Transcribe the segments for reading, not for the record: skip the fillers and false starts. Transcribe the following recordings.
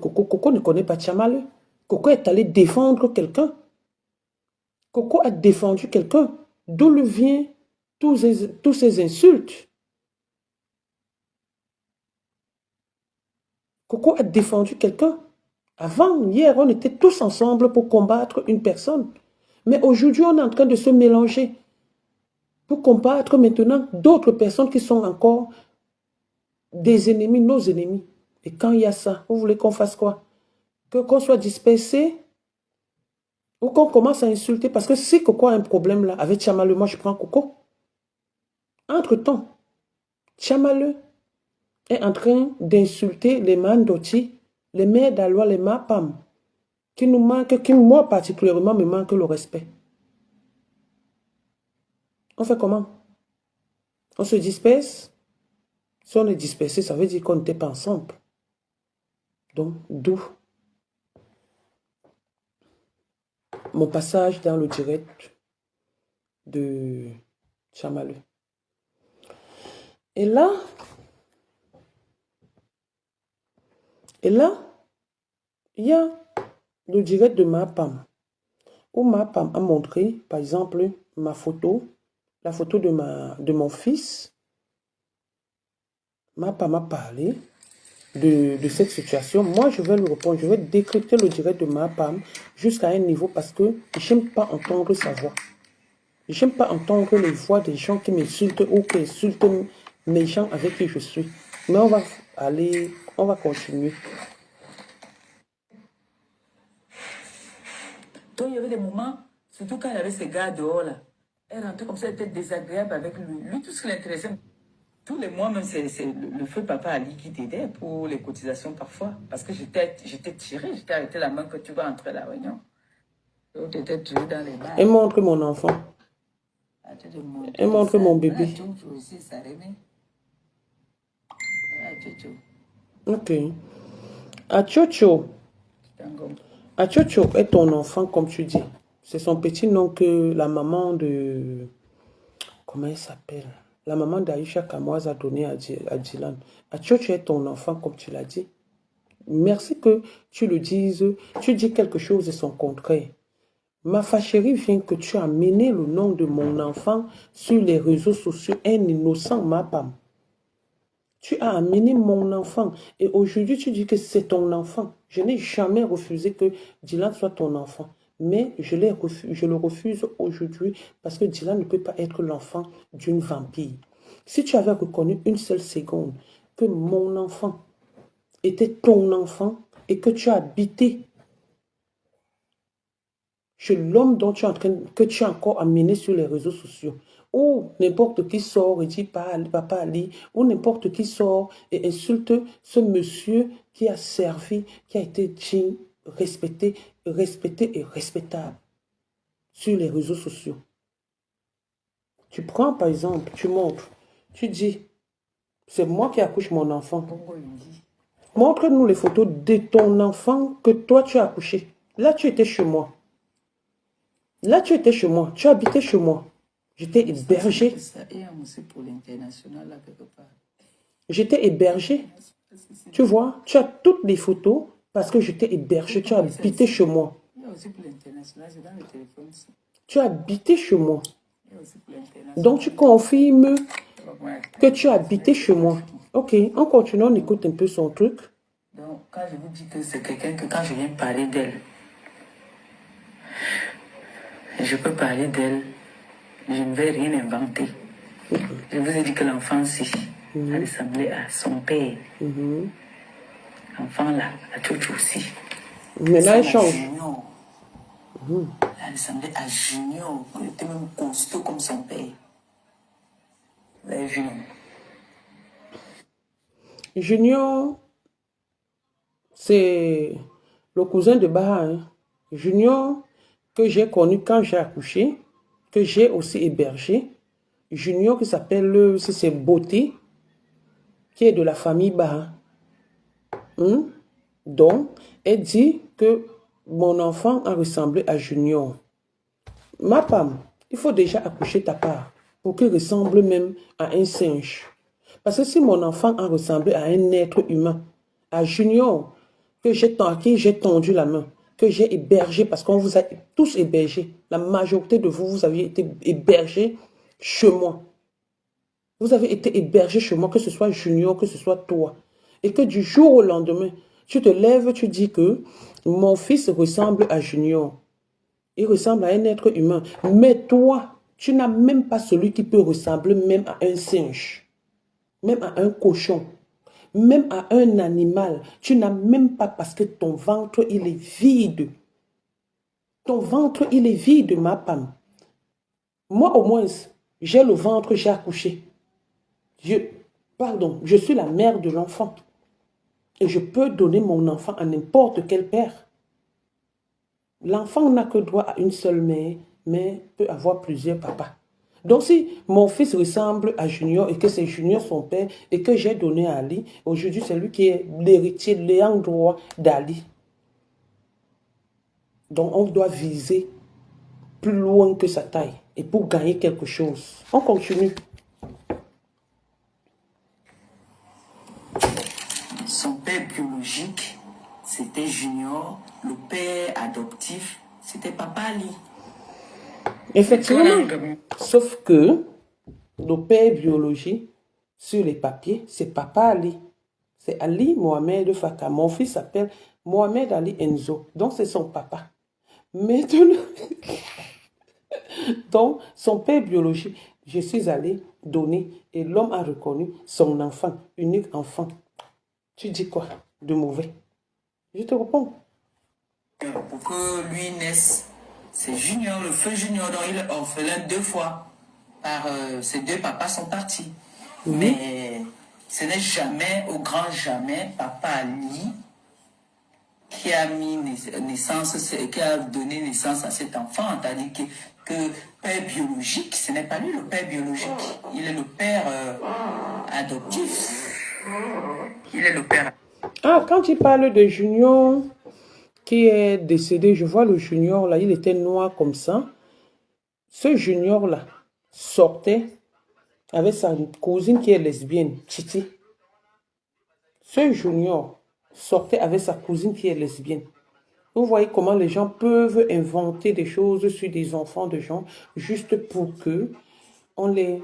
Coco ne connaît pas Tchamaleu. Coco est allé défendre quelqu'un. Coco a défendu quelqu'un. D'où lui viennent tous ces insultes? Coco a défendu quelqu'un. Avant, hier, on était tous ensemble pour combattre une personne. Mais aujourd'hui, on est en train de se mélanger pour combattre maintenant d'autres personnes qui sont encore des ennemis, nos ennemis. Et quand il y a ça, vous voulez qu'on fasse quoi? Qu'on soit dispersé ou qu'on commence à insulter? Parce que si Coco a un problème là, avec Tchamaleu, moi je prends Coco. Entre-temps, Tchamaleu est en train d'insulter les Mandoti, les mères d'Alois, les Mapam, qui nous manquent, qui moi particulièrement me manquent le respect. On fait comment? On se disperse? Si on est dispersé, ça veut dire qu'on n'était pas ensemble. Donc, d'où mon passage dans le direct de Tchamaleu. Et là, il y a le direct de Mapam, où Mapam a montré, par exemple, ma photo, la photo de mon fils. Mapam a parlé de cette situation. Moi, je vais lui répondre, je vais décrypter le direct de Mapam jusqu'à un niveau parce que je n'aime pas entendre sa voix. Je n'aime pas entendre les voix des gens qui m'insultent ou qui insultent mes gens avec qui je suis. Mais on va continuer. Donc il y avait des moments, surtout quand il y avait ces gars dehors là, elle rentrait comme ça, elle était désagréable avec lui. Lui, tout ce qui l'intéressait, tous les mois même, c'est le feu papa Ali qui t'aidait pour les cotisations parfois. Parce que j'étais tirée, j'étais arrêté la main que tu vas entrer à la réunion. Donc tu étais tirée dans les mains. Elle montre mon enfant. Elle montre mon bébé. Ok. Achocho. Achocho est ton enfant, comme tu dis. C'est son petit nom que la maman de... Comment elle s'appelle? La maman d'Aïcha Kamoise a donné à Dylan. Achocho est ton enfant, comme tu l'as dit. Merci que tu le dises. Tu dis quelque chose et son contraire. Ma fâcherie vient que tu as amené le nom de mon enfant sur les réseaux sociaux, un innocent Mapam. Tu as amené mon enfant et aujourd'hui tu dis que c'est ton enfant. Je n'ai jamais refusé que Dylan soit ton enfant. Mais je le refuse aujourd'hui parce que Dylan ne peut pas être l'enfant d'une vampire. Si tu avais reconnu une seule seconde que mon enfant était ton enfant et que tu as habité chez l'homme dont que tu as encore amené sur les réseaux sociaux, ou n'importe qui sort et dit Papa Ali, ou n'importe qui sort et insulte ce monsieur qui a servi, qui a été digne, respecté et respectable sur les réseaux sociaux. Tu prends par exemple, tu montres, tu dis, c'est moi qui accouche mon enfant. Montre-nous les photos de ton enfant que toi tu as accouché. Là tu étais chez moi. Là, tu étais chez moi, tu habitais chez moi. J'étais hébergé. J'étais hébergé. Tu vois, tu as toutes les photos parce que j'étais hébergé. Tu as habité chez moi. Tu as habité chez moi. Donc, tu confirmes que tu as habité chez moi. Ok, on continue, on écoute un peu son truc. Donc, quand je vous dis que c'est quelqu'un que quand je viens parler d'elle, je peux parler d'elle, je ne vais rien inventer. Je vous ai dit que l'enfant-ci a ressemblé à son père. L'enfant là, à Tchotcho aussi. Mais là, il change. Elle ressemblait à Junior, il était même costaud comme son père. Vous avez vu, non? Junior, c'est le cousin de Baha. Hein. Junior, que j'ai connu quand j'ai accouché, que j'ai aussi hébergé. Junior qui s'appelle, c'est Beauté, qui est de la famille Baha. Donc, elle dit que mon enfant a ressemblé à Junior. Ma femme, il faut déjà accoucher ta part pour qu'il ressemble même à un singe. Parce que si mon enfant a ressemblé à un être humain, à Junior, à qui j'ai tendu la main, que j'ai hébergé, parce qu'on vous a tous hébergés. La majorité de vous, vous aviez été hébergés chez moi. Vous avez été hébergés chez moi, que ce soit Junior, que ce soit toi. Et que du jour au lendemain, tu te lèves, tu dis que mon fils ressemble à Junior. Il ressemble à un être humain. Mais toi, tu n'as même pas celui qui peut ressembler même à un singe, même à un cochon, même à un animal. Tu n'as même pas, parce que ton ventre, il est vide. Ton ventre, il est vide, ma femme. Moi, au moins, j'ai le ventre, j'ai accouché. Je suis la mère de l'enfant. Et je peux donner mon enfant à n'importe quel père. L'enfant n'a que droit à une seule mère, mais peut avoir plusieurs papas. Donc si mon fils ressemble à Junior et que c'est Junior son père et que j'ai donné à Ali, aujourd'hui c'est lui qui est l'héritier, l'ayant droit d'Ali. Donc on doit viser plus loin que sa taille et pour gagner quelque chose. On continue. Son père biologique, c'était Junior. Le père adoptif, c'était Papa Ali. Effectivement. Sauf que le père biologique, sur les papiers, c'est Papa Ali. C'est Ali Mohamed Faka. Mon fils s'appelle Mohamed Ali Enzo. Donc c'est son papa. Maintenant, donc son père biologique, je suis allé donner et l'homme a reconnu son enfant, unique enfant. Tu dis quoi de mauvais? Je te réponds. Pour que lui naisse, c'est Junior, le feu Junior, dont il est orphelin 2 fois. Ses 2 papas sont partis. Mais ce n'est jamais, au grand jamais, Papa Ali qui a mis naissance, qui a donné naissance à cet enfant. C'est-à-dire que père biologique, ce n'est pas lui le père biologique. Il est le père adoptif. Il est le père. Ah, quand il parle de Junior qui est décédé, je vois le Junior là, il était noir comme ça. Ce Junior là sortait avec sa cousine qui est lesbienne, Titi. Ce Junior sortait avec sa cousine qui est lesbienne. Vous voyez comment les gens peuvent inventer des choses sur des enfants de gens juste pour que on les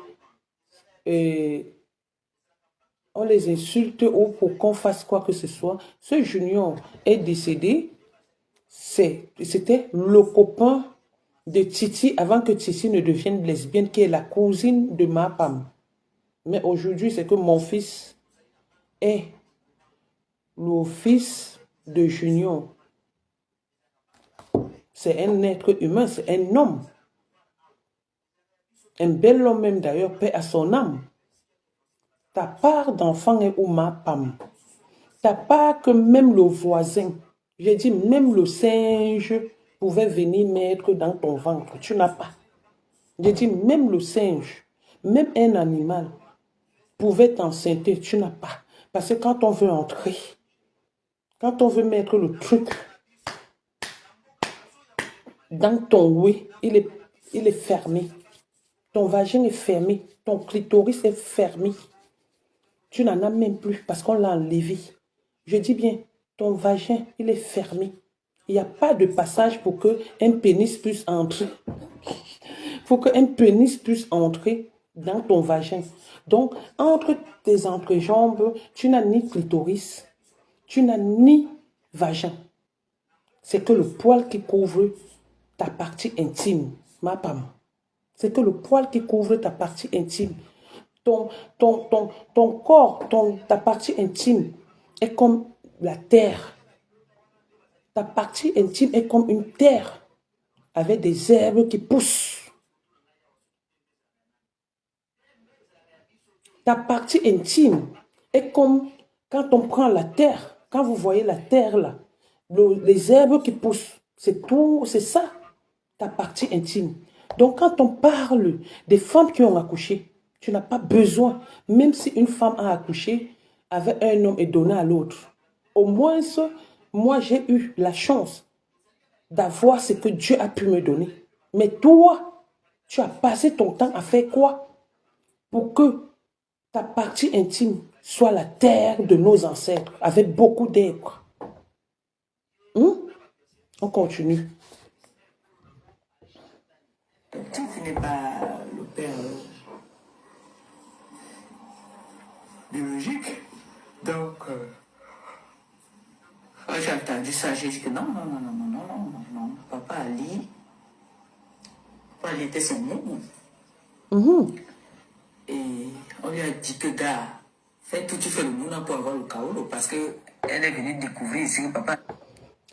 insulte ou pour qu'on fasse quoi que ce soit. Ce Junior est décédé. C'était le copain de Titi avant que Titi ne devienne lesbienne, qui est la cousine de ma femme. Mais aujourd'hui, c'est que mon fils est le fils de Junior. C'est un être humain, c'est un homme. Un bel homme même d'ailleurs, paix à son âme. Ta part d'enfant est où ma femme? Ta part que même le voisin, j'ai dit même le singe pouvait venir mettre dans ton ventre. Tu n'as pas. J'ai dit même le singe, même un animal pouvait t'enceinter. Tu n'as pas. Parce que quand on veut entrer, quand on veut mettre le truc dans ton oui, il est fermé. Ton vagin est fermé. Ton clitoris est fermé. Tu n'en as même plus parce qu'on l'a enlevé. Je dis bien, ton vagin, il est fermé. Il n'y a pas de passage pour qu'un pénis puisse entrer. Pour qu'un pénis puisse entrer dans ton vagin. Donc, entre tes entrejambes, tu n'as ni clitoris, tu n'as ni vagin. C'est que le poil qui couvre ta partie intime, ma femme. C'est que le poil qui couvre ta partie intime. Ton corps, ta partie intime est comme la terre. Ta partie intime est comme une terre avec des herbes qui poussent. Ta partie intime est comme quand on prend la terre. Quand vous voyez la terre là, les herbes qui poussent, c'est tout, c'est ça, ta partie intime. Donc quand on parle des femmes qui ont accouché, tu n'as pas besoin, même si une femme a accouché avec un homme et donné à l'autre. Au moins, moi j'ai eu la chance d'avoir ce que Dieu a pu me donner. Mais toi, tu as passé ton temps à faire quoi? Pour que ta partie intime soit la terre de nos ancêtres, avec beaucoup d'herbes. On continue. Tu n'est pas le père biologique. Donc, quand j'ai entendu ça, j'ai dit que non. Papa Ali était son nom. Et on lui a dit que, gars, fais tout, tu fais le mouna pour avoir le kaolo, parce qu'elle est venue découvrir ici que papa...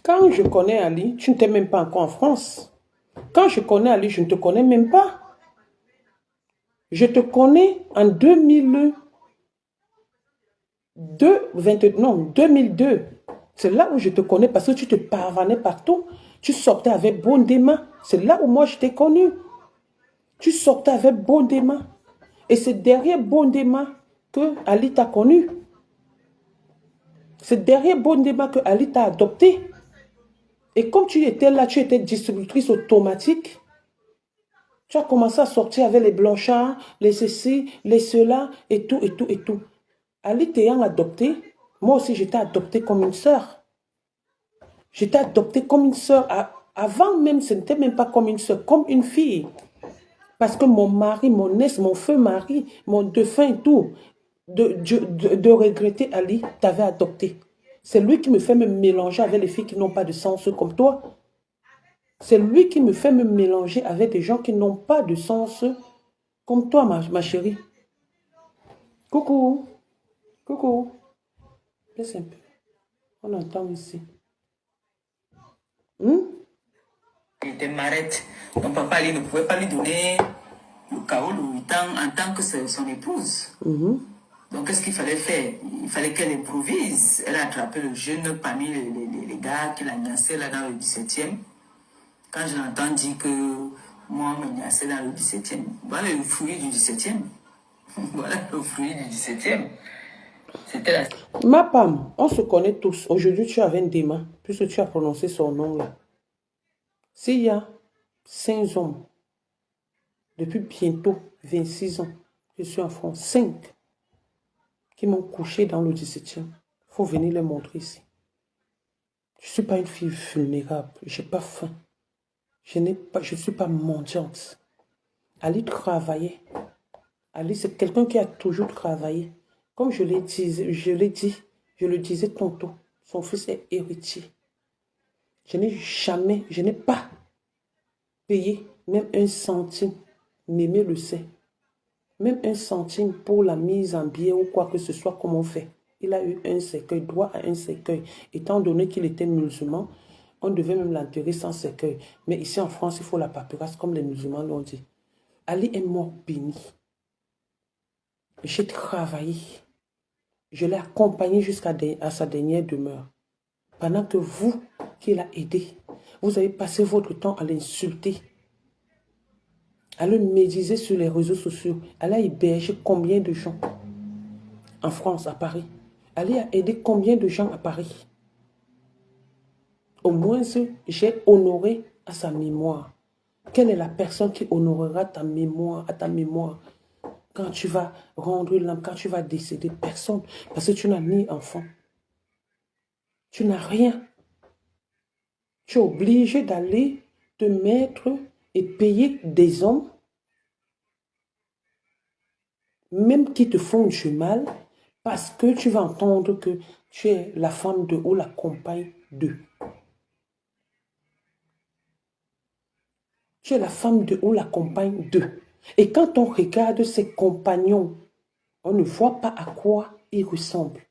Quand je connais Ali, tu n'étais même pas encore en France. Quand je connais Ali, je ne te connais même pas. Je te connais en 2002. C'est là où je te connais parce que tu te parvenais partout. Tu sortais avec Bondema. C'est là où moi je t'ai connu. Tu sortais avec Bondema. Et c'est derrière Bondema que Ali t'a connu. C'est derrière Bondema que Ali t'a adopté. Et comme tu étais là, tu étais distributrice automatique. Tu as commencé à sortir avec les blanchards, les ceci, les cela, et tout. Ali t'ayant adopté, moi aussi j'étais adoptée comme une sœur. J'étais adoptée comme une sœur. Avant même, ce n'était même pas comme une sœur, comme une fille. Parce que mon mari, mon ex, mon feu mari, mon défunt et tout, de regretter Ali, t'avait adopté. C'est lui qui me fait me mélanger avec les filles qui n'ont pas de sens comme toi. C'est lui qui me fait me mélanger avec des gens qui n'ont pas de sens comme toi, ma chérie. Coucou. Coucou. Laisse un peu. On entend ici. Il était marette. Donc papa Ali ne pouvait pas lui donner le kaolo en tant que son épouse. Donc qu'est-ce qu'il fallait faire? Il fallait qu'elle improvise. Elle a attrapé le jeune parmi les gars qui l'a niassé là dans le 17e. Quand je l'entends dire que moi, on me niassé dans le 17e. Voilà le fruit du 17e. Voilà le fruit du 17e. C'était la... Ma Pam, on se connaît tous. Aujourd'hui, tu as Vendema, puisque tu as prononcé son nom là. S'il y a 5 hommes, depuis bientôt 26 ans, je suis en France, 5 qui m'ont couché dans le 17e. Il faut venir les montrer ici. Je ne suis pas une fille vulnérable. Je n'ai pas faim. Je ne suis pas mendiante. Ali travaillait. Ali, c'est quelqu'un qui a toujours travaillé. Comme je le disais tantôt, son fils est héritier. Je n'ai pas payé même 1 centime. Mémé le sait. Même 1 centime pour la mise en biais ou quoi que ce soit comme on fait. Il a eu un cercueil, droit à un cercueil. Étant donné qu'il était musulman, on devait même l'enterrer sans cercueil. Mais ici en France, il faut la paperasse comme les musulmans l'ont dit. Ali est mort béni. J'ai travaillé. Je l'ai accompagné jusqu'à sa dernière demeure. Pendant que vous, qui l'a aidé, vous avez passé votre temps à l'insulter, à le médiser sur les réseaux sociaux. Elle a hébergé combien de gens en France, à Paris? Elle a aidé combien de gens à Paris? Au moins, j'ai honoré à sa mémoire. Quelle est la personne qui honorera ta mémoire, à ta mémoire? Quand tu vas rendre l'âme, quand tu vas décéder, personne. Parce que tu n'as ni enfant. Tu n'as rien. Tu es obligé d'aller te mettre et payer des hommes, même qui te font du mal, parce que tu vas entendre que tu es la femme de ou la compagne de. Tu es la femme de ou la compagne de. Et quand on regarde ses compagnons, on ne voit pas à quoi ils ressemblent.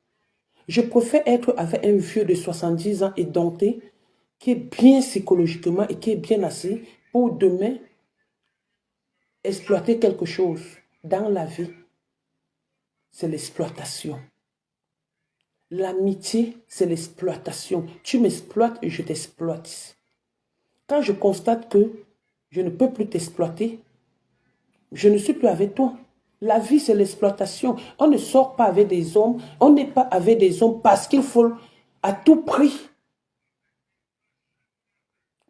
Je préfère être avec un vieux de 70 ans et denté, qui est bien psychologiquement et qui est bien assis pour demain exploiter quelque chose. Dans la vie, c'est l'exploitation. L'amitié, c'est l'exploitation. Tu m'exploites et je t'exploite. Quand je constate que je ne peux plus t'exploiter, je ne suis plus avec toi. La vie, c'est l'exploitation. On ne sort pas avec des hommes. On n'est pas avec des hommes parce qu'il faut à tout prix.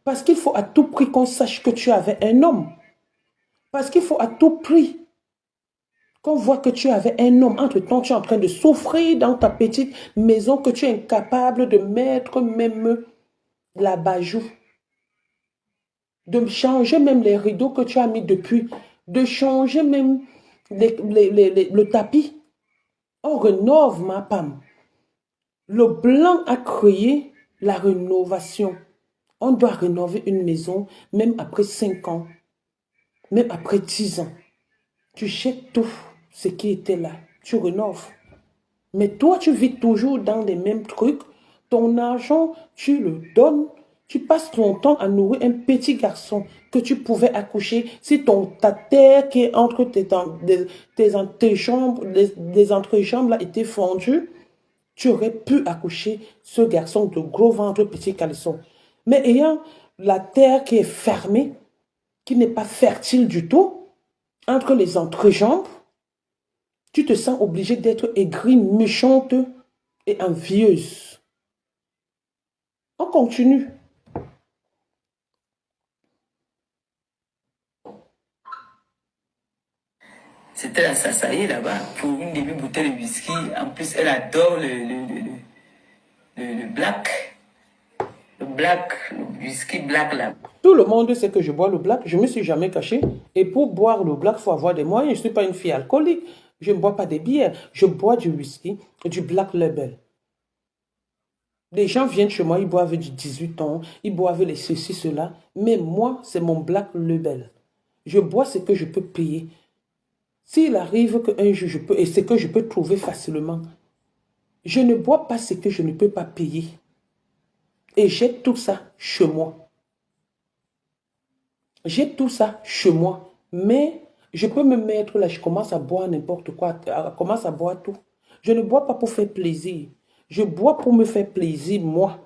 Parce qu'il faut à tout prix qu'on sache que tu es avec un homme. Parce qu'il faut à tout prix qu'on voit que tu es avec un homme. Entre-temps, tu es en train de souffrir dans ta petite maison, que tu es incapable de mettre même l'abat-jour de changer même les rideaux que tu as mis depuis, de changer même le tapis. On rénove, ma femme. Le blanc a créé la rénovation. On doit rénover une maison même après 5 ans, même après 10 ans. Tu jettes tout ce qui était là, tu rénoves. Mais toi, tu vis toujours dans les mêmes trucs. Ton argent, tu le donnes. Tu passes ton temps à nourrir un petit garçon que tu pouvais accoucher. Si ta terre qui est entre tes entrejambes, les entrejambes là était fondue, tu aurais pu accoucher ce garçon de gros ventre, petit caleçon. Mais ayant la terre qui est fermée, qui n'est pas fertile du tout, entre les entrejambes, tu te sens obligé d'être aigrie, méchante et envieuse. On continue. C'était la Sasaï là-bas pour une demi-bouteille de whisky. En plus, elle adore le black. Le whisky black là. Tout le monde sait que je bois le black. Je ne me suis jamais caché. Et pour boire le black, il faut avoir des moyens. Je ne suis pas une fille alcoolique. Je ne bois pas des bières. Je bois du whisky, du black label. Les gens viennent chez moi, ils boivent du 18 ans, ils boivent les ceci, cela. Mais moi, c'est mon black label. Je bois ce que je peux payer. S'il arrive qu'un jour je peux, et ce que je peux trouver facilement, je ne bois pas ce que je ne peux pas payer. Et j'ai tout ça chez moi. J'ai tout ça chez moi. Mais je peux me mettre là, je commence à boire n'importe quoi, je commence à boire tout. Je ne bois pas pour faire plaisir. Je bois pour me faire plaisir, moi.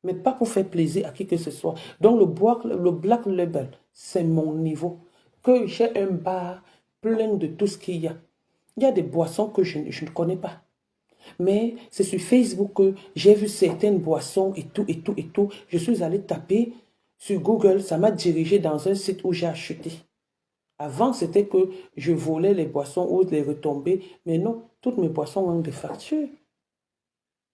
Mais pas pour faire plaisir à qui que ce soit. Donc le black label, c'est mon niveau. Que j'ai un bar plein de tout ce qu'il y a. Il y a des boissons que je ne connais pas. Mais c'est sur Facebook que j'ai vu certaines boissons et tout, et tout, et tout. Je suis allé taper sur Google, ça m'a dirigé dans un site où j'ai acheté. Avant, c'était que je volais les boissons ou les retombées. Mais non, toutes mes boissons ont des factures.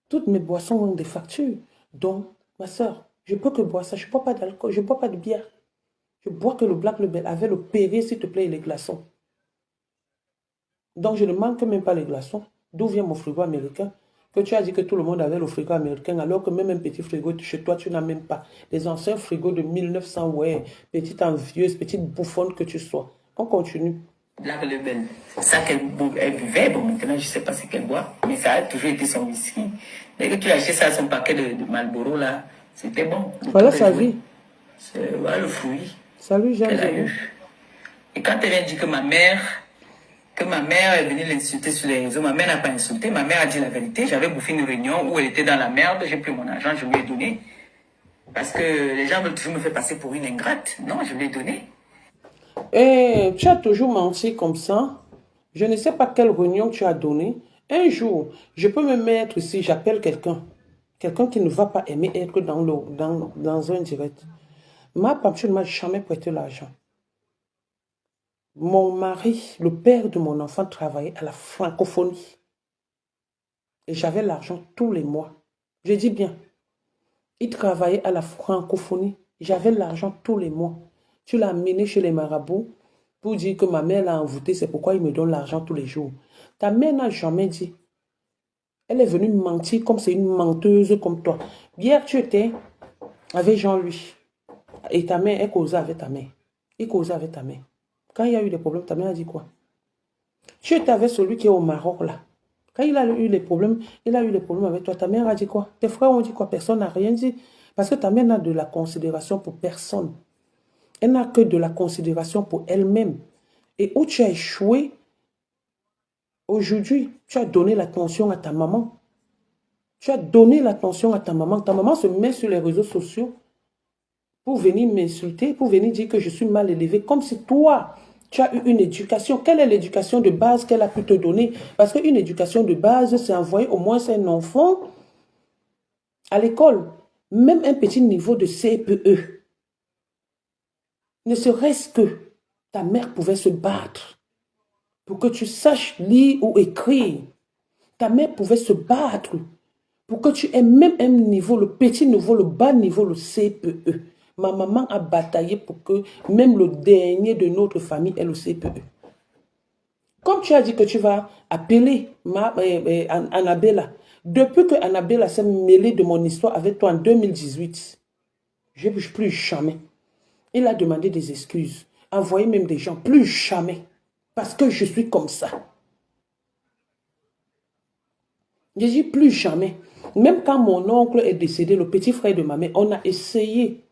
Toutes mes boissons ont des factures. Donc, ma soeur, je peux que boire ça. Je ne bois pas d'alcool, je ne bois pas de bière. Je bois que le Black Label avec le Perrier, s'il te plaît, et les glaçons. Donc, je ne manque même pas les glaçons. D'où vient mon frigo américain? Que tu as dit que tout le monde avait le frigo américain, alors que même un petit frigo chez toi, tu n'as même pas. Les anciens frigos de 1900, ouais, petite envieuse, petite bouffonne que tu sois. On continue. Black Label, c'est ça qu'elle buvait. Bon, maintenant, je ne sais pas ce qu'elle boit, mais ça a toujours été son whisky. Dès que tu achetais ça, son paquet de Marlboro, là, c'était bon. Voilà sa vie. Voilà le fruit. Salut, qu'elle a Jean. eu. Et quand elle vient dire que ma mère est venue l'insulter sur les réseaux, ma mère n'a pas insulté, ma mère a dit la vérité. J'avais bouffé une réunion où elle était dans la merde, j'ai pris mon argent, je lui ai donné. Parce que les gens veulent toujours me faire passer pour une ingrate. Non, je lui ai donné. Et tu as toujours menti comme ça. Je ne sais pas quelle réunion tu as donné. Un jour, je peux me mettre ici, j'appelle quelqu'un. Quelqu'un qui ne va pas aimer être dans un direct. Ma femme, tu ne m'as jamais prêté l'argent. Mon mari, le père de mon enfant, travaillait à la francophonie. Et j'avais l'argent tous les mois. Je dis bien, il travaillait à la francophonie. J'avais l'argent tous les mois. Tu l'as amené chez les marabouts pour dire que ma mère l'a envoûté, c'est pourquoi il me donne l'argent tous les jours. Ta mère n'a jamais dit. Elle est venue mentir comme c'est une menteuse comme toi. Hier, tu étais avec Jean-Louis. Et ta mère, elle causait avec ta mère. Il causait avec ta mère. Quand il y a eu des problèmes, ta mère a dit quoi? Tu étais avec celui qui est au Maroc là. Quand il a eu les problèmes, avec toi. Ta mère a dit quoi? Tes frères ont dit quoi? Personne n'a rien dit. Parce que ta mère n'a de la considération pour personne. Elle n'a que de la considération pour elle-même. Et où tu as échoué, aujourd'hui, tu as donné l'attention à ta maman. Tu as donné l'attention à ta maman. Ta maman se met sur les réseaux sociaux pour venir m'insulter, pour venir dire que je suis mal élevée, comme si toi, tu as eu une éducation. Quelle est l'éducation de base qu'elle a pu te donner? Parce qu'une éducation de base, c'est envoyer au moins un enfant à l'école. Même un petit niveau de CPE. Ne serait-ce que ta mère pouvait se battre pour que tu saches lire ou écrire. Ta mère pouvait se battre pour que tu aies même un niveau, le petit niveau, le bas niveau, le CPE. Ma maman a bataillé pour que même le dernier de notre famille ait le CPE. Comme tu as dit que tu vas appeler Annabella, depuis que Annabella s'est mêlée de mon histoire avec toi en 2018, je ne plus jamais. Il a demandé des excuses, envoyé même des gens, plus jamais. Parce que je suis comme ça. Je dis plus jamais. Même quand mon oncle est décédé, le petit frère de ma mère, on a essayé.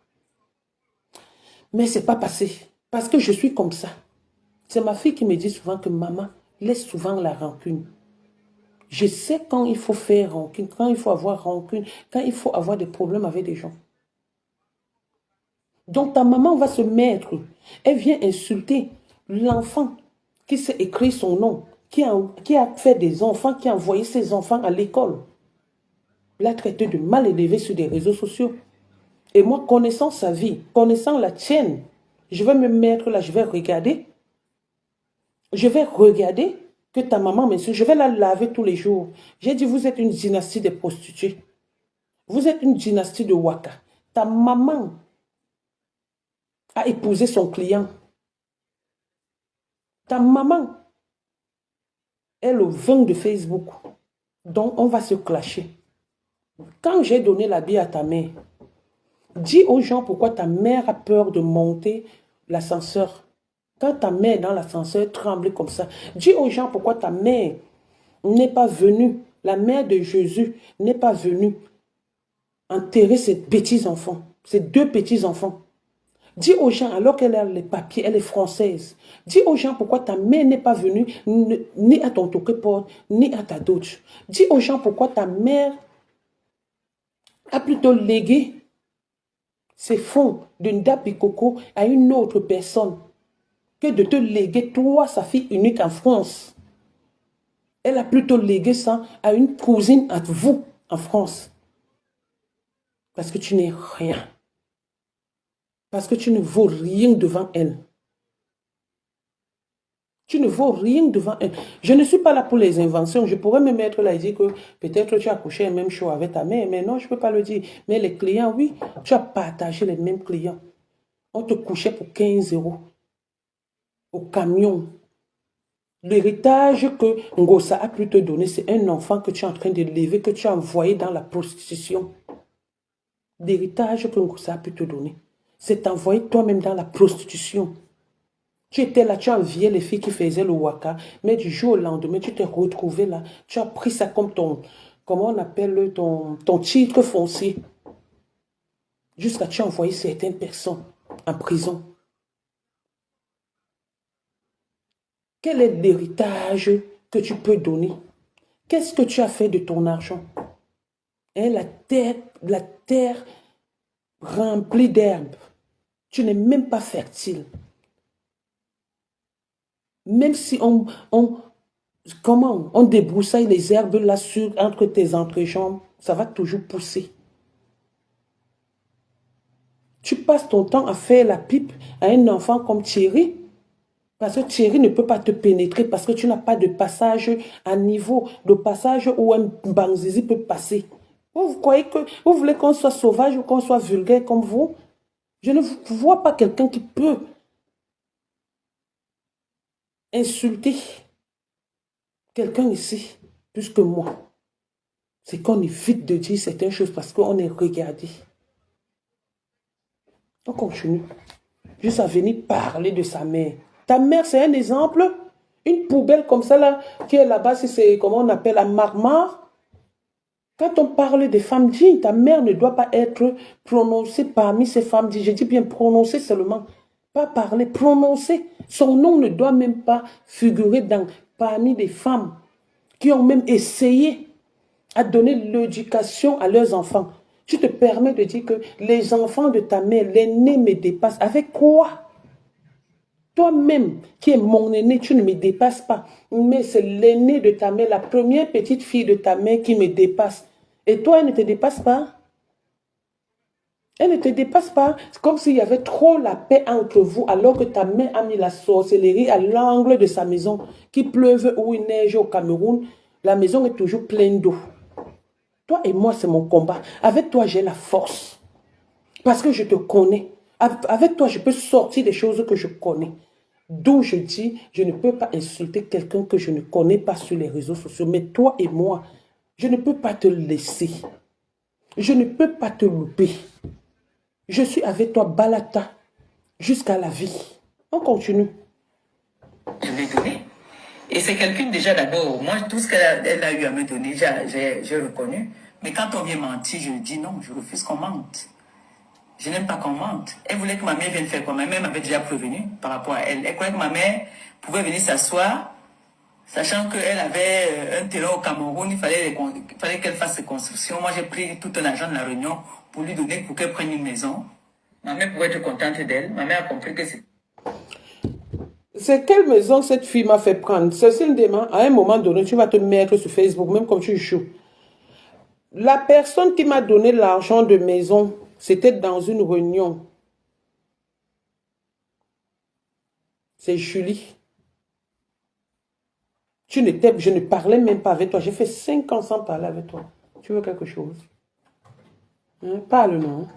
Mais ce n'est pas passé. Parce que je suis comme ça. C'est ma fille qui me dit souvent que maman laisse souvent la rancune. Je sais quand il faut faire rancune, quand il faut avoir rancune, quand il faut avoir des problèmes avec des gens. Donc ta maman va se mettre, elle vient insulter l'enfant qui s'est écrit son nom, qui a fait des enfants, qui a envoyé ses enfants à l'école. L'a traité de mal élevé sur des réseaux sociaux. Et moi, connaissant sa vie, connaissant la tienne, je vais me mettre là, je vais regarder. Je vais regarder que ta maman m'insulte. Je vais la laver tous les jours. J'ai dit, vous êtes une dynastie de prostituées. Vous êtes une dynastie de Waka. Ta maman a épousé son client. Ta maman est le 20 de Facebook. Donc, on va se clasher. Quand j'ai donné l'habit à ta mère, dis aux gens pourquoi ta mère a peur de monter l'ascenseur. Quand ta mère est dans l'ascenseur, tremble comme ça. Dis aux gens pourquoi ta mère n'est pas venue, la mère de Jésus n'est pas venue enterrer ses petits-enfants, ses 2 petits-enfants. Dis aux gens, alors qu'elle a les papiers, elle est française. Dis aux gens pourquoi ta mère n'est pas venue ni à ton toqueport, ni à ta dot. Dis aux gens pourquoi ta mère a plutôt légué ses fonds de Ndapi Coco à une autre personne que de te léguer toi, sa fille unique en France. Elle a plutôt légué ça à une cousine à vous en France. Parce que tu n'es rien. Parce que tu ne vaux rien devant elle. Tu ne vaux rien devant elle. Je ne suis pas là pour les inventions. Je pourrais me mettre là et dire que peut-être tu as couché la même chose avec ta mère. Mais non, je ne peux pas le dire. Mais les clients, oui, tu as partagé les mêmes clients. On te couchait pour 15 € au camion. L'héritage que Ngosa a pu te donner, c'est un enfant que tu es en train d'élever, que tu as envoyé dans la prostitution. L'héritage que Ngosa a pu te donner, c'est envoyé toi-même dans la prostitution. Tu étais là, tu enviais les filles qui faisaient le waka, mais du jour au lendemain, tu t'es retrouvé là, tu as pris ça comme ton, comment on appelle ton titre foncier. Jusqu'à tu as envoyé certaines personnes en prison. Quel est l'héritage que tu peux donner? Qu'est-ce que tu as fait de ton argent? Hein, la terre remplie d'herbes. Tu n'es même pas fertile. Même si on débroussaille les herbes là entre tes entrejambes, ça va toujours pousser. Tu passes ton temps à faire la pipe à un enfant comme Thierry, parce que Thierry ne peut pas te pénétrer, parce que tu n'as pas de passage à niveau, de passage où un Banzizi peut passer. Vous croyez que vous voulez qu'on soit sauvage ou qu'on soit vulgaire comme vous? Je ne vois pas quelqu'un qui peut insulter quelqu'un ici plus que moi. C'est qu'on évite de dire certaines choses parce qu'on est regardé. On continue. Juste à venir parler de sa mère. Ta mère, c'est un exemple. Une poubelle comme ça, là, qui est là-bas, c'est comment on appelle la marmare. Quand on parle des femmes dignes, ta mère ne doit pas être prononcée parmi ces femmes dignes. Je dis bien prononcer seulement. Pas parler, prononcer. Son nom ne doit même pas figurer parmi des femmes qui ont même essayé à donner l'éducation à leurs enfants. Tu te permets de dire que les enfants de ta mère, l'aîné me dépasse. Avec quoi? Toi-même, qui es mon aîné, tu ne me dépasses pas. Mais c'est l'aîné de ta mère, la première petite fille de ta mère qui me dépasse. Et toi, elle ne te dépasse pas? Elle ne te dépasse pas. C'est comme s'il y avait trop la paix entre vous, alors que ta mère a mis la sorcellerie à l'angle de sa maison. Qu'il pleuve ou il neige au Cameroun, la maison est toujours pleine d'eau. Toi et moi, c'est mon combat. Avec toi, j'ai la force. Parce que je te connais. Avec toi, je peux sortir des choses que je connais. D'où je dis, je ne peux pas insulter quelqu'un que je ne connais pas sur les réseaux sociaux. Mais toi et moi, je ne peux pas te laisser. Je ne peux pas te louper. Je suis avec toi, Balata, jusqu'à la vie. On continue. Je l'ai donné. Et c'est quelqu'un déjà d'abord, moi tout ce qu'elle a eu à me donner, j'ai reconnu. Mais quand on vient mentir, je dis non, je refuse qu'on mente. Je n'aime pas qu'on mente. Elle voulait que ma mère vienne faire quoi? Ma mère m'avait déjà prévenu par rapport à elle. Elle croyait que ma mère pouvait venir s'asseoir, sachant qu'elle avait un terrain au Cameroun, il fallait qu'elle fasse ses constructions. Moi, j'ai pris tout un argent de la Réunion pour lui donner, pour qu'elle prenne une maison. Ma mère pouvait être contente d'elle. Ma mère a compris que c'est... C'est quelle maison cette fille m'a fait prendre? Cécile Deman, à un moment donné, tu vas te mettre sur Facebook, même comme tu joues. La personne qui m'a donné l'argent de maison, c'était dans une réunion. C'est Julie. Je ne parlais même pas avec toi. J'ai fait 5 ans sans parler avec toi. Tu veux quelque chose? Hein? Parle, non?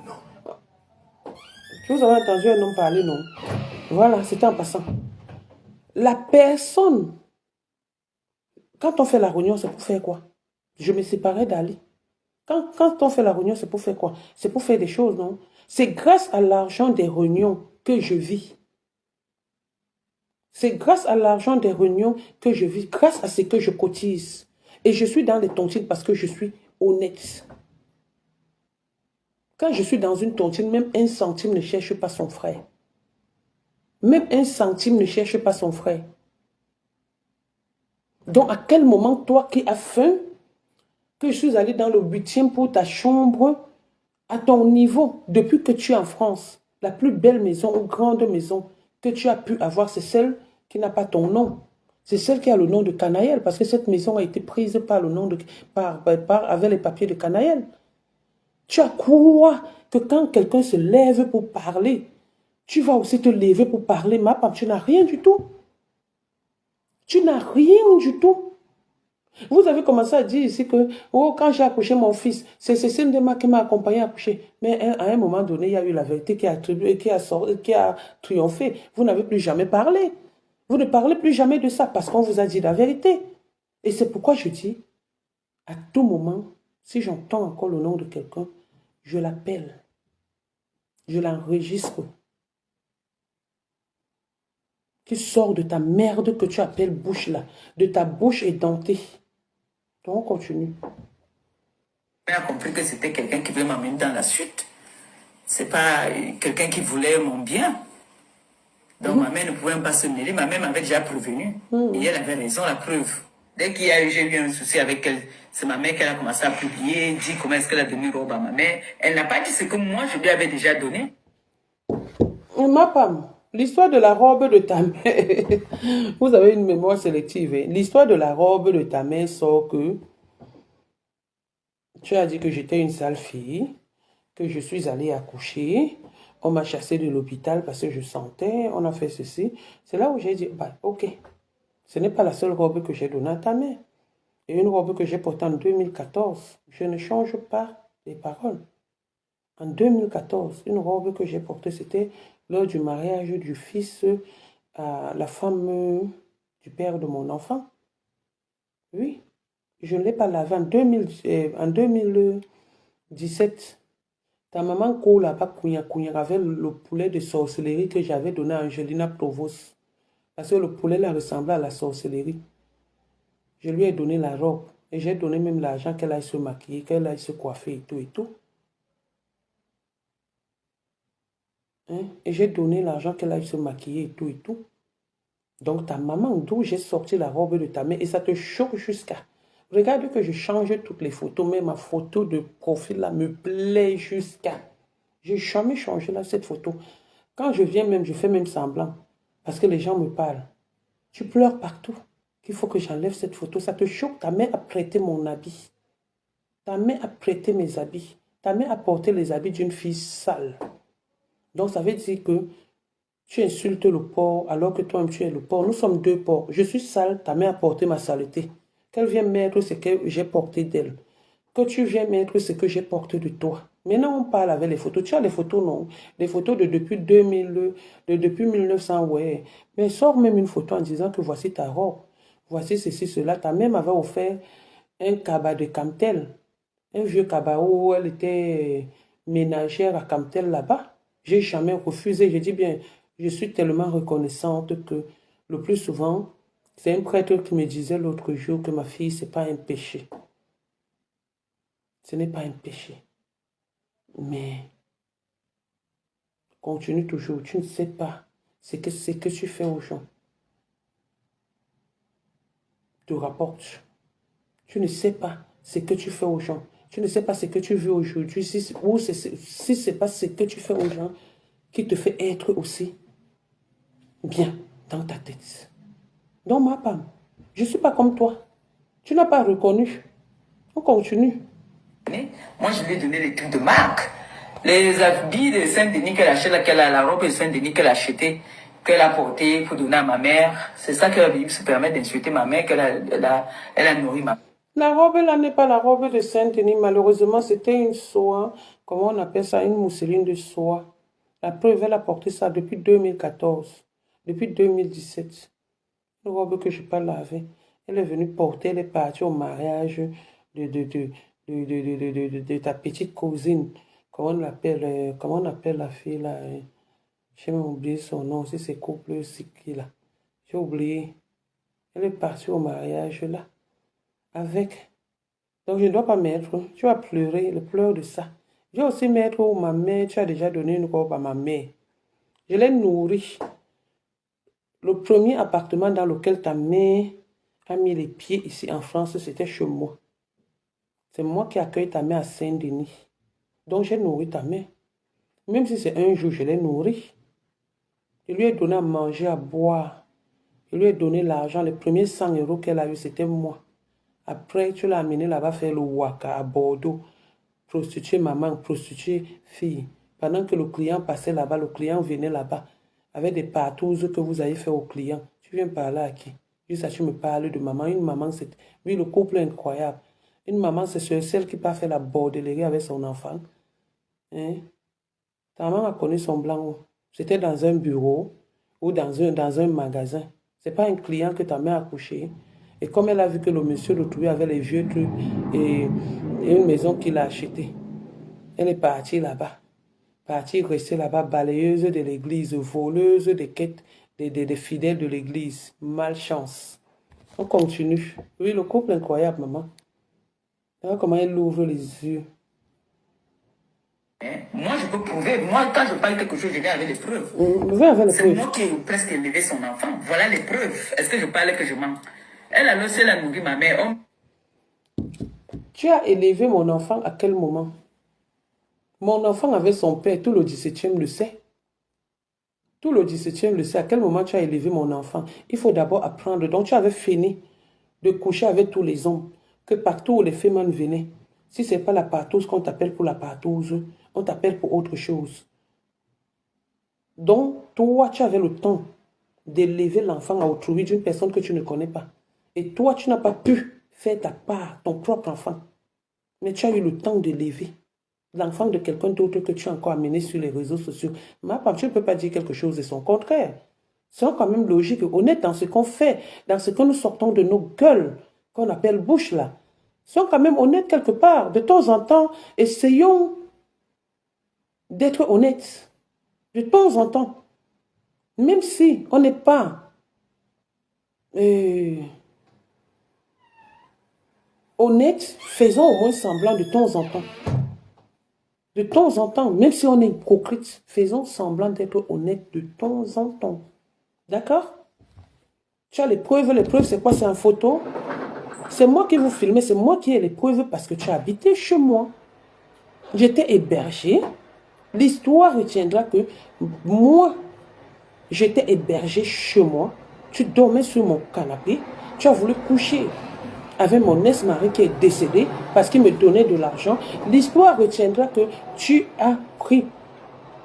Vous avez entendu un homme parler, non? Voilà, c'était en passant. La personne, quand on fait la réunion, c'est pour faire quoi? Je me séparais d'Ali. Quand on fait la réunion, c'est pour faire quoi? C'est pour faire des choses, non? C'est grâce à l'argent des réunions que je vis. C'est grâce à l'argent des réunions que je vis, grâce à ce que je cotise. Et je suis dans les tontines parce que je suis honnête. Quand je suis dans une tontine, même un centime ne cherche pas son frère. Même un centime ne cherche pas son frère. Donc, à quel moment, toi qui as faim, que je suis allé dans le 8e pour ta chambre, à ton niveau, depuis que tu es en France, la plus belle maison ou grande maison que tu as pu avoir, c'est celle qui n'a pas ton nom. C'est celle qui a le nom de Canaël, parce que cette maison a été prise par le nom de, avec les papiers de Canaël. Tu as quoi que quand quelqu'un se lève pour parler, tu vas aussi te lever pour parler, ma femme, tu n'as rien du tout. Tu n'as rien du tout. Vous avez commencé à dire ici que, oh, quand j'ai accouché mon fils, c'est Cécile Dema qui m'a accompagné à accoucher. Mais à un moment donné, il y a eu la vérité qui a triomphé. Vous n'avez plus jamais parlé. Vous ne parlez plus jamais de ça parce qu'on vous a dit la vérité. Et c'est pourquoi je dis, à tout moment, si j'entends encore le nom de quelqu'un, je l'appelle. Je l'enregistre. Qui sort de ta merde que tu appelles bouche là. De ta bouche édentée. Donc on continue. Elle a compris que c'était quelqu'un qui voulait m'amener dans la suite. C'est pas quelqu'un qui voulait mon bien. Donc ma mère ne pouvait même pas se mêler. Ma mère m'avait déjà prévenu. Et elle avait raison, la preuve. Dès qu'il y a eu, j'ai eu un souci avec elle, c'est ma mère qu'elle a commencé à publier, dit comment est-ce qu'elle a donné robe à ma mère. Elle n'a pas dit ce que moi je lui avais déjà donné. Ma femme, l'histoire de la robe de ta mère, vous avez une mémoire sélective. Hein? L'histoire de la robe de ta mère sort que tu as dit que j'étais une sale fille, que je suis allée accoucher, on m'a chassé de l'hôpital parce que je sentais, on a fait ceci. C'est là où j'ai dit, bah, ok, ce n'est pas la seule robe que j'ai donnée à ta mère. Et une robe que j'ai portée en 2014. Je ne change pas les paroles. En 2014, une robe que j'ai portée, c'était lors du mariage du fils à la femme du père de mon enfant. Oui, je ne l'ai pas lavé en 2017. Ta maman coule là-bas, avec le poulet de sorcellerie que j'avais donné à Angelina Provos. Parce que le poulet là ressemblait à la sorcellerie. Je lui ai donné la robe. Et j'ai donné même l'argent qu'elle aille se maquiller, qu'elle aille se coiffer et tout et tout. Hein? Et j'ai donné l'argent qu'elle aille se maquiller et tout et tout. Donc ta maman, d'où j'ai sorti la robe de ta mère, et ça te choque jusqu'à... Regarde que je change toutes les photos, mais ma photo de profil là me plaît jusqu'à... J'ai jamais changé là cette photo. Quand je viens même, je fais même semblant. Parce que les gens me parlent. Tu pleures partout. Qu'il faut que j'enlève cette photo. Ça te choque. Ta mère a prêté mon habit. Ta mère a prêté mes habits. Ta mère a porté les habits d'une fille sale. Donc ça veut dire que tu insultes le porc alors que toi-même tu es le porc. Nous sommes deux porcs. Je suis sale. Ta mère a porté ma saleté. Qu'elle vienne mettre ce que j'ai porté d'elle. Que tu viennes mettre ce que j'ai porté de toi. Maintenant, on parle avec les photos. Tu as les photos, non? Les photos de depuis 2000, de depuis 1900, ouais. Mais sors même une photo en disant que voici ta robe. Voici ceci, cela. Ta mère m'avait offert un cabas de Camtel. Un vieux cabas où elle était ménagère à Camtel là-bas. J'ai jamais refusé. J'ai dit bien, je suis tellement reconnaissante que le plus souvent, c'est un prêtre qui me disait l'autre jour que ma fille, c'est pas un péché. Ce n'est pas un péché. Mais continue toujours. Tu ne sais pas ce que tu fais aux gens. Te rapporte. Tu ne sais pas ce que tu fais aux gens. Tu ne sais pas ce que tu veux aujourd'hui. Si ce n'est pas ce que tu fais aux gens qui te fait être aussi bien dans ta tête. Donc ma femme, je ne suis pas comme toi. Tu n'as pas reconnu. On continue. Moi, je lui ai donné les trucs de marque. Les habits de Saint-Denis qu'elle achète, la robe de Saint-Denis qu'elle a achetée, qu'elle a portée pour donner à ma mère. C'est ça que la Bible se permet d'insulter ma mère, elle a nourri ma mère. La robe là n'est pas la robe de Saint-Denis. Malheureusement, c'était une soie. Comment on appelle ça? Une mousseline de soie. La preuve, elle a porté ça depuis 2014. Depuis 2017. Une robe que je n'ai pas lavée. Elle est venue porter, elle est partie au mariage de ta petite cousine. Comment on appelle la fille là? J'ai même oublié son nom, si c'est couple qui là. J'ai oublié. Elle est partie au mariage là. Avec. Donc je ne dois pas mettre. Tu vas pleurer, le pleur de ça. Je vais aussi mettre où ma mère, tu as déjà donné une robe à ma mère. Je l'ai nourrie. Le premier appartement dans lequel ta mère a mis les pieds ici en France, c'était chez moi. C'est moi qui accueille ta mère à Saint-Denis. Donc j'ai nourri ta mère. Même si c'est un jour, je l'ai nourrie. Je lui ai donné à manger, à boire. Je lui ai donné l'argent. Les premiers 100 € qu'elle a eu, c'était moi. Après, tu l'as amené là-bas faire le waka à Bordeaux. Prostituée maman, prostituée fille. Pendant que le client passait là-bas, le client venait là-bas avec des partous que vous avez fait au client. Tu viens parler à qui? Juste à tu me parles de maman. Une maman, c'est... Oui, le couple est incroyable. Une maman, c'est celle qui part faire la bordellerie avec son enfant. Hein? Ta maman a connu son blanc. C'était dans un bureau ou dans un magasin. Ce n'est pas un client que ta mère a couché. Et comme elle a vu que le monsieur le trouvait avec les vieux trucs et une maison qu'il a achetée, elle est partie là-bas. Partie rester là-bas, balayeuse de l'église, voleuse des quêtes des fidèles de l'église. Malchance. On continue. Oui, le couple est incroyable, maman. Regarde comment elle ouvre les yeux. Moi, je peux prouver. Moi, quand je parle quelque chose, je viens avec les preuves. C'est moi qui ai presque élevé son enfant. Voilà les preuves. Est-ce que je parle que je mens? Elle a laissé la nourrir ma mère. Tu as élevé mon enfant à quel moment? Mon enfant avait son père, tout le 17e le sait. Tout le 17e le sait. À quel moment tu as élevé mon enfant? Il faut d'abord apprendre. Donc tu avais fini de coucher avec tous les hommes. Que partout où les femmes venaient. Si ce n'est pas la partouze qu'on t'appelle pour la partouze, on t'appelle pour autre chose. Donc, toi, tu avais le temps d'élever l'enfant à autrui d'une personne que tu ne connais pas. Et toi, tu n'as pas pu faire ta part, ton propre enfant. Mais tu as eu le temps d'élever l'enfant de quelqu'un d'autre que tu as encore amené sur les réseaux sociaux. Ma part, tu ne peux pas dire quelque chose de son contraire. C'est quand même logique et honnête dans ce qu'on fait, dans ce que nous sortons de nos gueules, qu'on appelle bouche là. Soyons quand même honnêtes quelque part. De temps en temps, essayons d'être honnêtes. De temps en temps. Même si on n'est pas honnête, faisons au moins semblant de temps en temps. De temps en temps, même si on est hypocrite, faisons semblant d'être honnête de temps en temps. D'accord? Tu as les preuves c'est quoi? C'est en photo? C'est moi qui vous filmez, c'est moi qui ai les preuves parce que tu as habité chez moi. J'étais hébergé. L'histoire retiendra que moi, j'étais hébergé chez moi. Tu dormais sur mon canapé. Tu as voulu coucher avec mon ex-mari qui est décédé parce qu'il me donnait de l'argent. L'histoire retiendra que tu as pris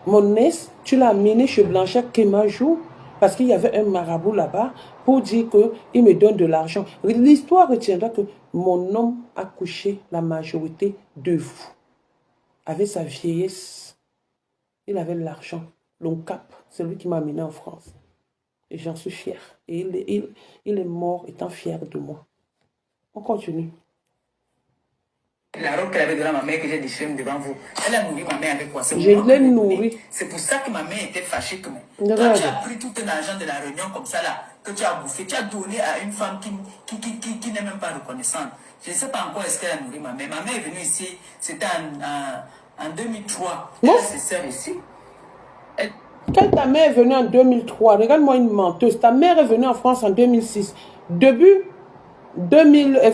mon ex, tu l'as amené chez Blanchard Kemajou parce qu'il y avait un marabout là-bas pour dire qu'il me donne de l'argent. L'histoire retiendra que mon homme a couché la majorité de vous. avec sa vieillesse, il avait l'argent. L'ONCAP, c'est lui qui m'a amené en France. Et j'en suis fière. Et il est mort étant fier de moi. On continue. La robe qu'elle avait donnée à ma mère que j'ai déchirée devant vous, elle a nourri ma mère avec quoi? Je l'ai nourrie. C'est pour ça que ma mère était fâchée que moi. Toi, tu as pris tout ton argent de la réunion comme ça là, que tu as bouffé, tu as donné à une femme qui n'est même pas reconnaissante. Je ne sais pas encore est-ce qu'elle a nourri ma mère. Ma mère est venue ici, c'était en 2003. Elle a ses sœurs ici. Quand ta mère est venue en 2003, regarde-moi une menteuse. Ta mère est venue en France en 2006.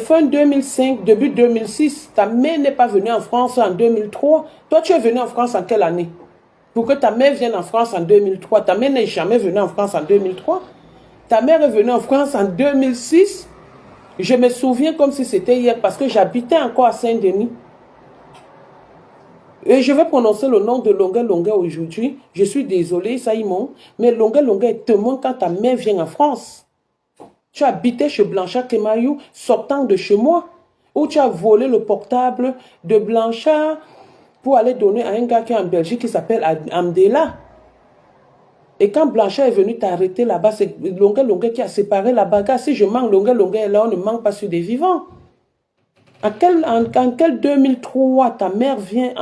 Fin 2005, début 2006, ta mère n'est pas venue en France en 2003. Toi, tu es venu en France en quelle année? Pour que ta mère vienne en France en 2003. Ta mère n'est jamais venue en France en 2003. Ta mère est venue en France en 2006. Je me souviens comme si c'était hier parce que j'habitais encore à Saint-Denis. Et je vais prononcer le nom de Longuet aujourd'hui. Je suis désolée, Saïmon, mais Longuet te montre quand ta mère vient en France. Tu habitais chez Blanchard Kemayou, sortant de chez moi, où tu as volé le portable de Blanchard pour aller donner à un gars qui est en Belgique qui s'appelle Amdela. Et quand Blanchard est venu t'arrêter là-bas, c'est Longuet qui a séparé la bagarre. Si je manque Longuet, là, on ne manque pas sur des vivants. En quel 2003 ta mère vient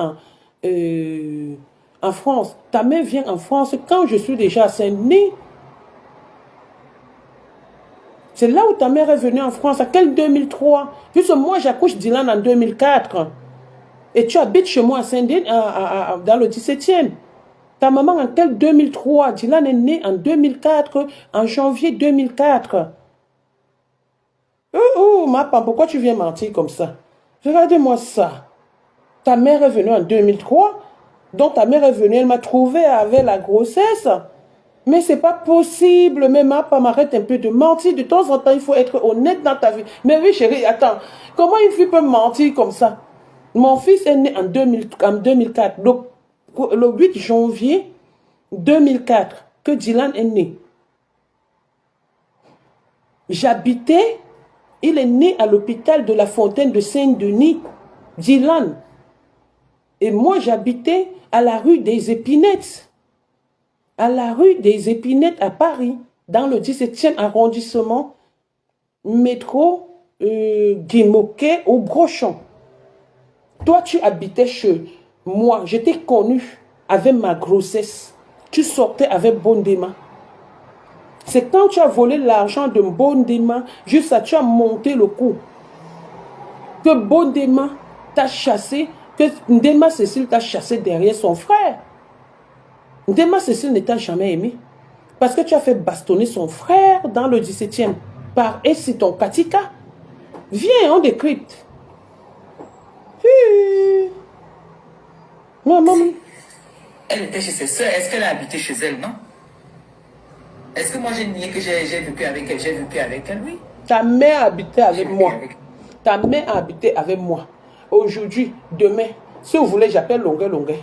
en France? Ta mère vient en France quand je suis déjà à Saint-Denis. C'est là où ta mère est venue en France. À quel 2003? Puisque moi, j'accouche Dylan en 2004. Et tu habites chez moi à Saint-Denis, dans le 17e. Ta maman en quel 2003? Dylan est né en 2004, en janvier 2004. Ma femme, pourquoi tu viens mentir comme ça? Regardez-moi ça. Ta mère est venue en 2003. Donc ta mère est venue, elle m'a trouvé avec la grossesse. Mais c'est pas possible. Mais ma femme, arrête un peu de mentir. De temps en temps, il faut être honnête dans ta vie. Mais oui, chérie, attends. Comment une fille peut mentir comme ça? Mon fils est né en 2004. Donc, le 8 janvier 2004, que Dylan est né. J'habitais, il est né à l'hôpital de la Fontaine de Saint-Denis, Dylan. Et moi, j'habitais à la rue des Épinettes. À la rue des Épinettes à Paris, dans le 17e arrondissement, métro Guimauquet au Brochon. Toi, tu habitais chez moi. Je t'ai connu avec ma grossesse. Tu sortais avec Bondema. C'est quand tu as volé l'argent de Bondema, juste ça, tu as monté le coup. Que Bondema t'a chassé, que Ndema Cécile t'a chassé derrière son frère. Ndema Cécile ne t'a jamais aimé. Parce que tu as fait bastonner son frère dans le 17e par Essiton Katika. Viens, on décrypte. Maman. Elle était chez ses soeurs. Est-ce qu'elle a habité chez elle, non? Est-ce que moi j'ai nié que j'ai vécu avec elle? J'ai vécu avec elle, oui. Ta mère habitait avec moi. Ta mère a habité avec moi. Aujourd'hui, demain, si vous voulez, j'appelle Longuet.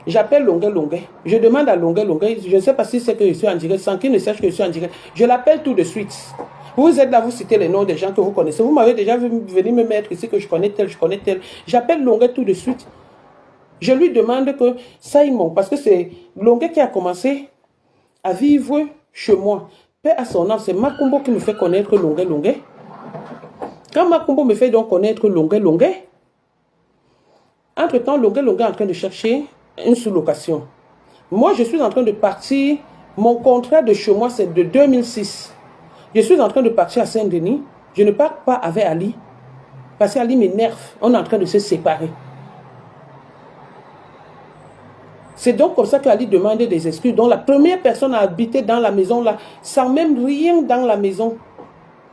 J'appelle Longuet. Je demande à Longuet. Je ne sais pas si c'est que je suis en direct, sans qu'il ne sache que je suis en direct. Je l'appelle tout de suite. Vous êtes là, vous citez les noms des gens que vous connaissez. Vous m'avez déjà vu venir me mettre ici que je connais tel. J'appelle Longuet tout de suite. Je lui demande que Simon, parce que c'est Longuet qui a commencé à vivre chez moi. Paix à son âme, c'est Makumbo qui me fait connaître Longuet. Quand Makumbo me fait donc connaître Longuet, entre-temps, Longuet est en train de chercher une sous-location. Moi, je suis en train de partir. Mon contrat de chez moi, c'est de 2006. Je suis en train de partir à Saint-Denis. Je ne pars pas avec Ali. Parce qu'Ali m'énerve. On est en train de se séparer. C'est donc comme ça qu'Ali demandait des excuses. Donc la première personne à habiter dans la maison là, sans même rien dans la maison,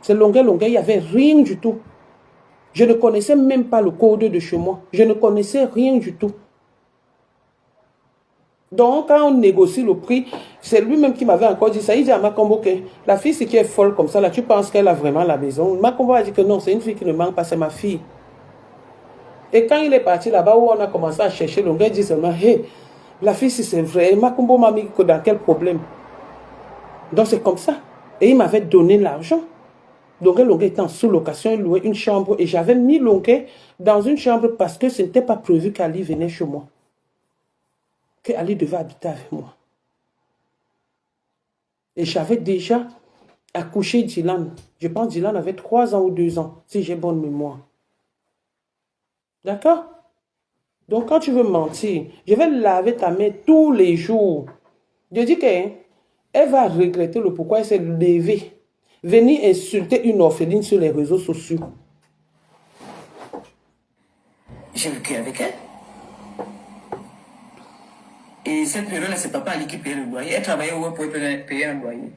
c'est Longuet. Il n'y avait rien du tout. Je ne connaissais même pas le code de chez moi. Je ne connaissais rien du tout. Donc quand on négocie le prix, c'est lui-même qui m'avait encore dit ça. Il dit à Makombo que la fille, c'est qui est folle comme ça, là, tu penses qu'elle a vraiment la maison. Makombo a dit que non, c'est une fille qui ne manque pas, c'est ma fille. Et quand il est parti là-bas où on a commencé à chercher, Longuet dit seulement, hey, la fille, si c'est vrai, Makumbo m'a mis dans quel problème? Donc c'est comme ça. Et il m'avait donné l'argent. Longuet Longuet était en sous-location, il louait une chambre et j'avais mis Longuet dans une chambre parce que ce n'était pas prévu qu'Ali venait chez moi. qu'Ali devait habiter avec moi. Et j'avais déjà accouché Dylan. Je pense que Dylan avait 3 ans ou 2 ans, si j'ai bonne mémoire. D'accord? Donc quand tu veux mentir, je vais laver ta main tous les jours. Je dis qu'elle va regretter le pourquoi elle s'est levée. Venir insulter une orpheline sur les réseaux sociaux. J'ai vécu avec elle. Et cette période-là, c'est papa Ali qui payait le loyer. Elle travaillait où elle pouvait payer un loyer.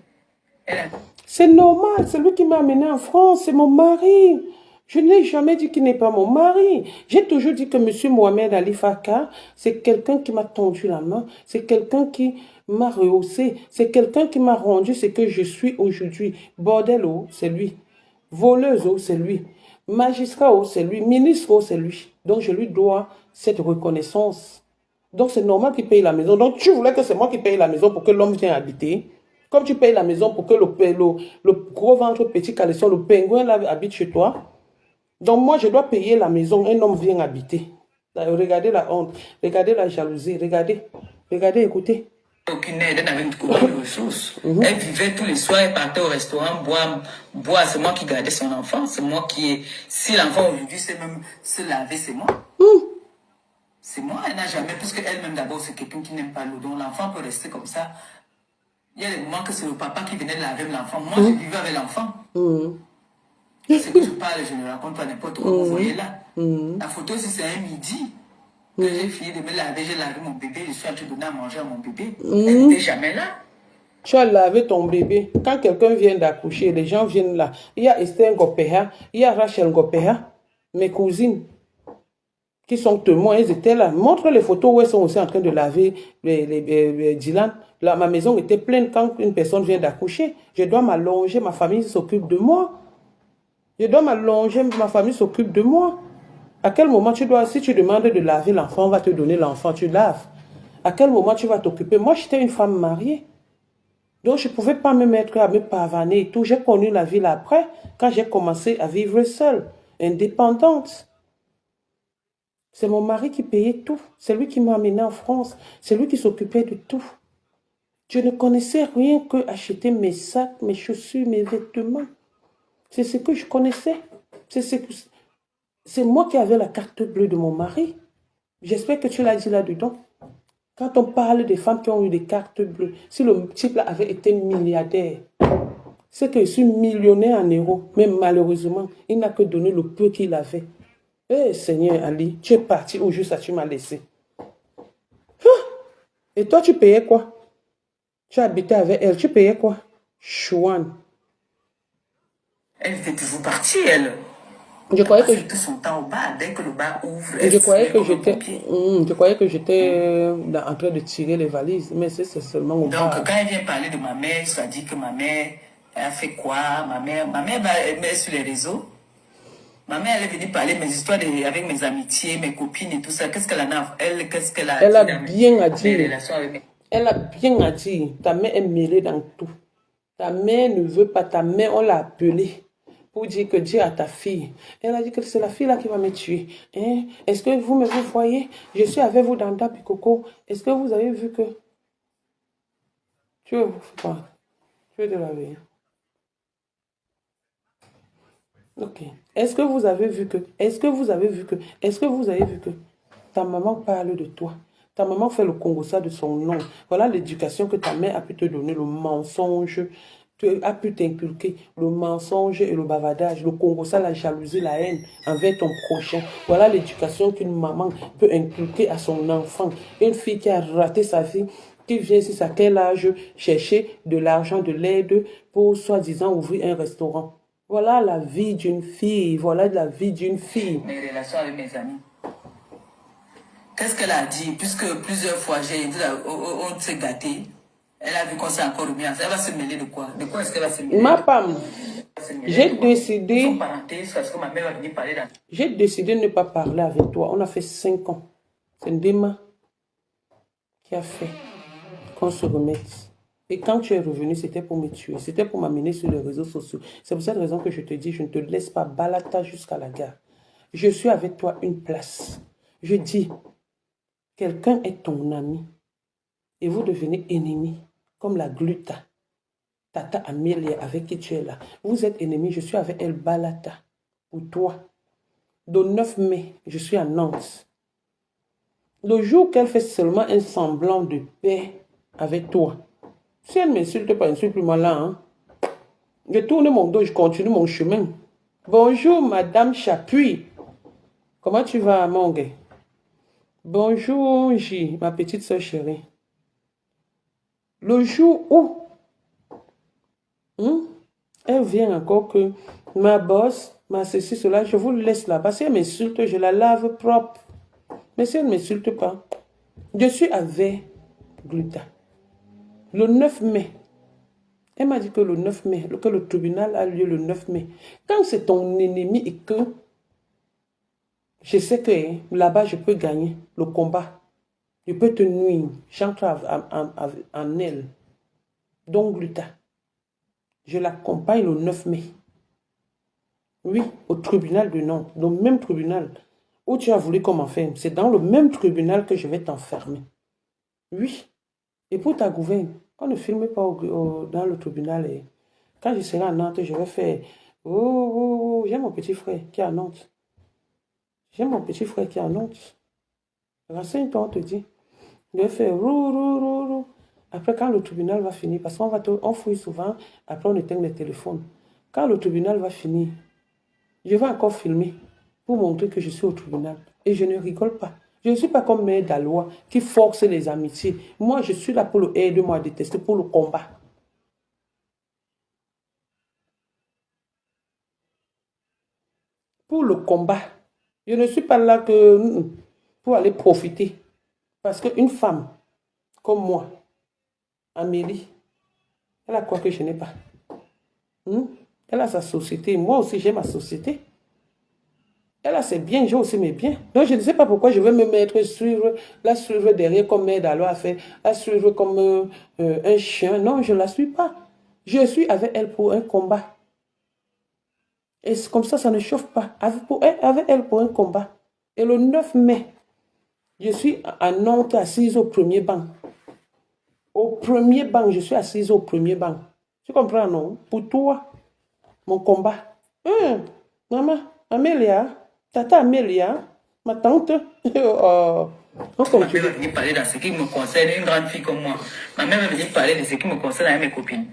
C'est normal, c'est lui qui m'a amené en France, c'est mon mari. Je n'ai jamais dit qu'il n'est pas mon mari. J'ai toujours dit que M. Mohamed Ali Faka, c'est quelqu'un qui m'a tendu la main, c'est quelqu'un qui m'a rehaussé, c'est quelqu'un qui m'a rendu ce que je suis aujourd'hui. Bordel, oh, c'est lui. Voleuse, oh, c'est lui. Magistrat, oh, c'est lui. Ministre, oh, c'est lui. Donc je lui dois cette reconnaissance. Donc c'est normal qu'il paye la maison. Donc tu voulais que c'est moi qui paye la maison pour que l'homme vienne habiter. Comme tu payes la maison pour que le gros ventre petit caleçon, le pingouin là, habite chez toi. Donc moi, je dois payer la maison, un homme vient habiter. Regardez la honte, regardez la jalousie, regardez, écoutez. Aucune aide, elle n'avait aucune ressource. Elle vivait tous les soirs, elle partait au restaurant, boire. C'est moi qui gardais son enfant. C'est moi qui... Si l'enfant aujourd'hui sait même se laver, c'est moi. C'est moi, elle n'a jamais... Parce qu'elle-même d'abord, c'est quelqu'un qui n'aime pas l'eau. Donc l'enfant peut rester comme ça. Il y a des moments que c'est le papa qui venait laver l'enfant. Moi, je vivais avec l'enfant. Ce que je parle, je ne raconte pas n'importe quoi. Vous voyez là. La photo, si c'est un midi que j'ai fini de me laver, j'ai lavé mon bébé, je suis en train de donner à manger à mon bébé. Elle n'était jamais là. Tu as lavé ton bébé. Quand quelqu'un vient d'accoucher, les gens viennent là. Il y a Esther Ngopéa, il y a Rachel Ngopéa, mes cousines, qui sont témoins, elles étaient là. Montre les photos où elles sont aussi en train de laver les Dylan. Là, ma maison était pleine quand une personne vient d'accoucher. Je dois m'allonger, ma famille s'occupe de moi. Je dois m'allonger, ma famille s'occupe de moi. À quel moment tu dois, si tu demandes de laver l'enfant, on va te donner l'enfant, tu laves. À quel moment tu vas t'occuper? Moi, j'étais une femme mariée. Donc, je ne pouvais pas me mettre à me pavaner et tout. J'ai connu la ville après, quand j'ai commencé à vivre seule, indépendante. C'est mon mari qui payait tout. C'est lui qui m'a amené en France. C'est lui qui s'occupait de tout. Je ne connaissais rien que acheter mes sacs, mes chaussures, mes vêtements. C'est ce que je connaissais. C'est moi qui avais la carte bleue de mon mari. J'espère que tu l'as dit là-dedans. Quand on parle des femmes qui ont eu des cartes bleues, si le type là avait été milliardaire, c'est que je suis millionnaire en euros. Mais malheureusement, il n'a que donné le peu qu'il avait. Eh Seigneur Ali, tu es parti où juste ça tu m'as laissé. Et toi, tu payais quoi? Tu habitais avec elle, tu payais quoi? Chouane. Elle était toujours partie, elle. Je croyais que tout son temps au bar, dès que le bar ouvre, je croyais que j'étais en train de tirer les valises, mais c'est seulement au bar. Donc quand elle vient parler de ma mère, ça dit que ma mère a fait quoi? Ma mère est sur les réseaux. Ma mère, elle est venue parler de mes histoires avec mes amitiés, mes copines et tout ça. Qu'est-ce qu'elle en a? Qu'est-ce qu'elle a dit? Elle a bien à dire. Elle a bien à dire. Ta mère est mêlée dans tout. Ta mère ne veut pas. Ta mère, on l'a appelée pour dire que Dieu a ta fille. Elle a dit que c'est la fille là qui va me tuer. Hein? Est-ce que vous me voyez? Je suis avec vous dans Dapikoko. Est-ce que vous avez vu que... Tu veux de la vie. Ok. Est-ce que vous avez vu que ta maman parle de toi? Ta maman fait le Congossa de son nom. Voilà l'éducation que ta mère a pu te donner, le mensonge, a pu t'inculquer, le mensonge et le bavardage, le Congossa, la jalousie, la haine envers ton prochain. Voilà l'éducation qu'une maman peut inculquer à son enfant. Une fille qui a raté sa vie, qui vient ici à quel âge chercher de l'argent, de l'aide pour soi-disant ouvrir un restaurant. Voilà la vie d'une fille. Voilà la vie d'une fille. Mes relations avec mes amis. Qu'est-ce qu'elle a dit? Puisque plusieurs fois, on s'est gâté. Elle a vu qu'on s'est encore remis ensemble. Elle va se mêler de quoi? De quoi est-ce qu'elle va se mêler? Ma femme, j'ai décidé... J'ai décidé de ne pas parler avec toi. On a fait 5 ans. C'est Ndema qui a fait qu'on se remette. Et quand tu es revenu, c'était pour me tuer. C'était pour m'amener sur les réseaux sociaux. C'est pour cette raison que je te dis, je ne te laisse pas balata jusqu'à la gare. Je suis avec toi une place. Je dis, quelqu'un est ton ami et vous devenez ennemis, comme la gluta. Tata Amélie avec qui tu es là. Vous êtes ennemis, je suis avec elle balata. Pour toi. Le 9 mai, je suis à Nantes. Le jour qu'elle fait seulement un semblant de paix avec toi, si elle ne m'insulte pas, insulte-moi là. Hein. Je tourne mon dos, je continue mon chemin. Bonjour, Madame Chapuis. Comment tu vas, mon gars? Bonjour, J, ma petite soeur chérie. Le jour où elle vient encore que ma boss, ma ceci, cela, je vous laisse là-bas. Si elle m'insulte, je la lave propre. Mais si elle ne m'insulte pas, je suis avec Gluta. Le 9 mai, elle m'a dit que le 9 mai, que le tribunal a lieu le 9 mai. Quand c'est ton ennemi et que je sais que là-bas, je peux gagner le combat. Je peux te nuire. J'entre en elle. Donc, Gluta, je l'accompagne le 9 mai. Oui, au tribunal de Nantes. Le même tribunal où tu as voulu qu'on m'enferme. C'est dans le même tribunal que je vais t'enfermer. Oui. Et pour ta gouverne, on ne filme pas dans le tribunal. Et quand je serai à Nantes, je vais faire... Oh, j'ai mon petit frère qui est à Nantes. J'ai mon petit frère qui est à Nantes. Renseigne-toi, on te dit. Je vais faire... Après, quand le tribunal va finir, parce qu'on fouille souvent, après on éteint les téléphones. Quand le tribunal va finir, je vais encore filmer pour montrer que je suis au tribunal. Et je ne rigole pas. Je ne suis pas comme Mère Dalois qui force les amitiés. Moi, je suis là pour le aide-moi à détester, pour le combat. Pour le combat. Je ne suis pas là que pour aller profiter. Parce qu'une femme comme moi, Amélie, elle a quoi que je n'ai pas. Elle a sa société. Moi aussi, j'ai ma société. Elle a ses biens, j'ai aussi mes biens. Donc, je ne sais pas pourquoi je vais me mettre la suivre derrière comme Mère Dalois a fait, la suivre comme un chien. Non, je ne la suis pas. Je suis avec elle pour un combat. Et comme ça ne chauffe pas. Avec elle pour un combat. Et le 9 mai, je suis à Nantes assise au premier banc. Au premier banc, je suis assise au premier banc. Tu comprends, non? Pour toi, mon combat. Maman, Amélia, Tata Amélia, ma tante. Ma mère va venir parler dans ce qui me concerne, une grande fille comme moi. Ma mère va venir parler de ce qui me concerne avec mes copines.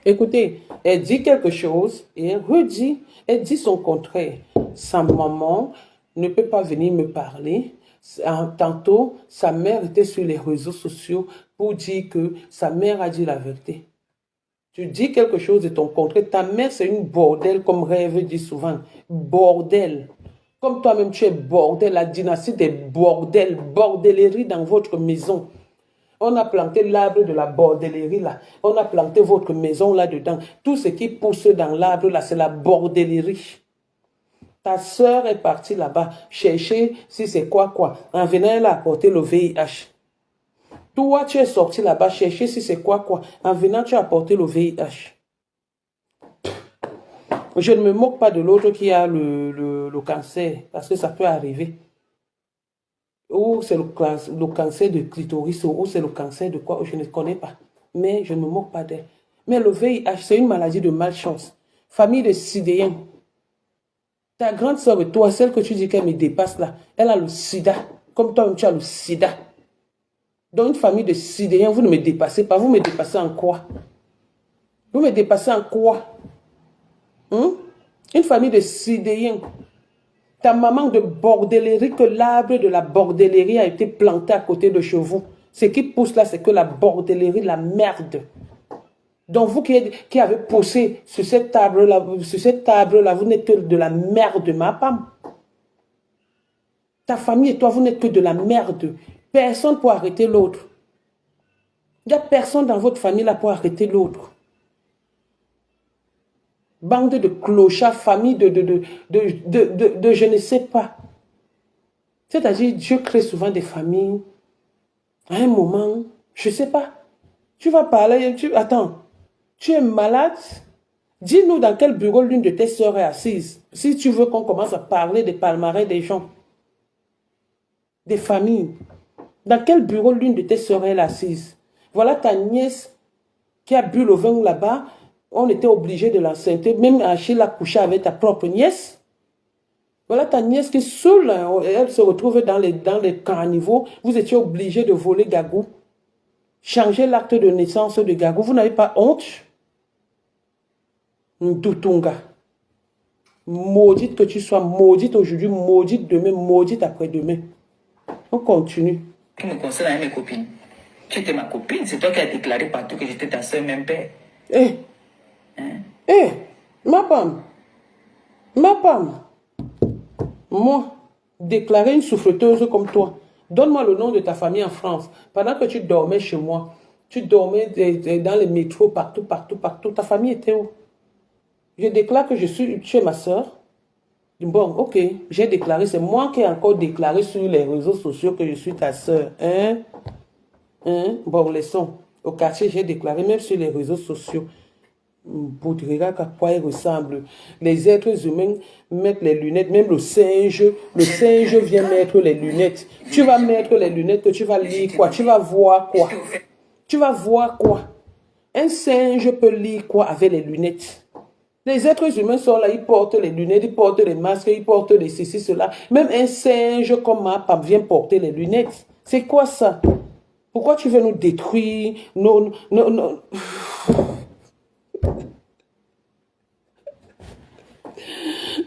Écoutez, elle dit quelque chose et elle redit, elle dit son contraire. Sa maman ne peut pas venir me parler. Tantôt, sa mère était sur les réseaux sociaux pour dire que sa mère a dit la vérité. Tu dis quelque chose de ton contraire. Ta mère, c'est une bordel, comme Rêve dit souvent. Bordel. Comme toi-même, tu es bordel. La dynastie des bordels. Bordellerie dans votre maison. On a planté l'arbre de la bordellerie là. On a planté votre maison là-dedans. Tout ce qui pousse dans l'arbre là, c'est la bordellerie. Ta soeur est partie là-bas chercher si c'est quoi. En venant, elle a apporté le VIH. Toi, tu es sorti là-bas chercher si c'est quoi. En venant, tu as apporté le VIH. Je ne me moque pas de l'autre qui a le cancer, parce que ça peut arriver. Ou c'est le cancer de clitoris, ou c'est le cancer de quoi, je ne connais pas. Mais je ne me moque pas d'elle. Mais le VIH, c'est une maladie de malchance. Famille de sidéens. Ta grande soeur et toi, celle que tu dis qu'elle me dépasse là, elle a le sida. Comme toi, tu as le sida. Dans une famille de sidéens, vous ne me dépassez pas. Vous me dépassez en quoi? Vous me dépassez en quoi? Une famille de sidéens. Ta maman de bordellerie, que l'arbre de la bordellerie a été planté à côté de chez vous. Ce qui pousse là, c'est que la bordellerie, la merde. Donc vous qui avez poussé sur cette table-là, vous n'êtes que de la merde, ma femme. Ta famille et toi, vous n'êtes que de la merde. Personne pour arrêter l'autre. Il n'y a personne dans votre famille là pour arrêter l'autre. Bande de clochards, famille de je ne sais pas. C'est-à-dire, Dieu crée souvent des familles. À un moment, je ne sais pas. Tu vas parler, attends, tu es malade? Dis-nous dans quel bureau l'une de tes sœurs est assise. Si tu veux qu'on commence à parler des palmarès des gens, des familles. Dans quel bureau l'une de tes sœurs est assise? Voilà ta nièce qui a bu le vin là-bas. On était obligé de l'enceinte. Même Achille a couché avec ta propre nièce. Voilà ta nièce qui seule, elle se retrouve dans les carnivaux. Vous étiez obligé de voler Gagou. Changer l'acte de naissance de Gagou. Vous n'avez pas honte? Ndoutunga. Maudite que tu sois, maudite aujourd'hui, maudite demain, maudite après-demain. On continue. Qui me conseille avec mes copines. Tu étais ma copine, c'est toi qui as déclaré partout que j'étais ta soeur, même père. Ma femme. Moi, déclarer une souffleteuse comme toi. Donne-moi le nom de ta famille en France. Pendant que tu dormais chez moi, tu dormais dans les métros, partout. Ta famille était où? Je déclare que tu es ma soeur. Bon, ok, j'ai déclaré, c'est moi qui ai encore déclaré sur les réseaux sociaux que je suis ta soeur. Bon, laissons. Au quartier, j'ai déclaré, même sur les réseaux sociaux. Regarde à quoi ils ressemblent. Les êtres humains mettent les lunettes, même le singe vient mettre les lunettes. Tu vas mettre les lunettes, que tu vas lire quoi? Tu vas voir quoi? Tu vas voir quoi? Un singe peut lire quoi avec les lunettes? Les êtres humains sont là, ils portent les lunettes, ils portent les masques, ils portent les ceci, cela. Même un singe comme ma femme vient porter les lunettes. C'est quoi ça? Pourquoi tu veux nous détruire? Non.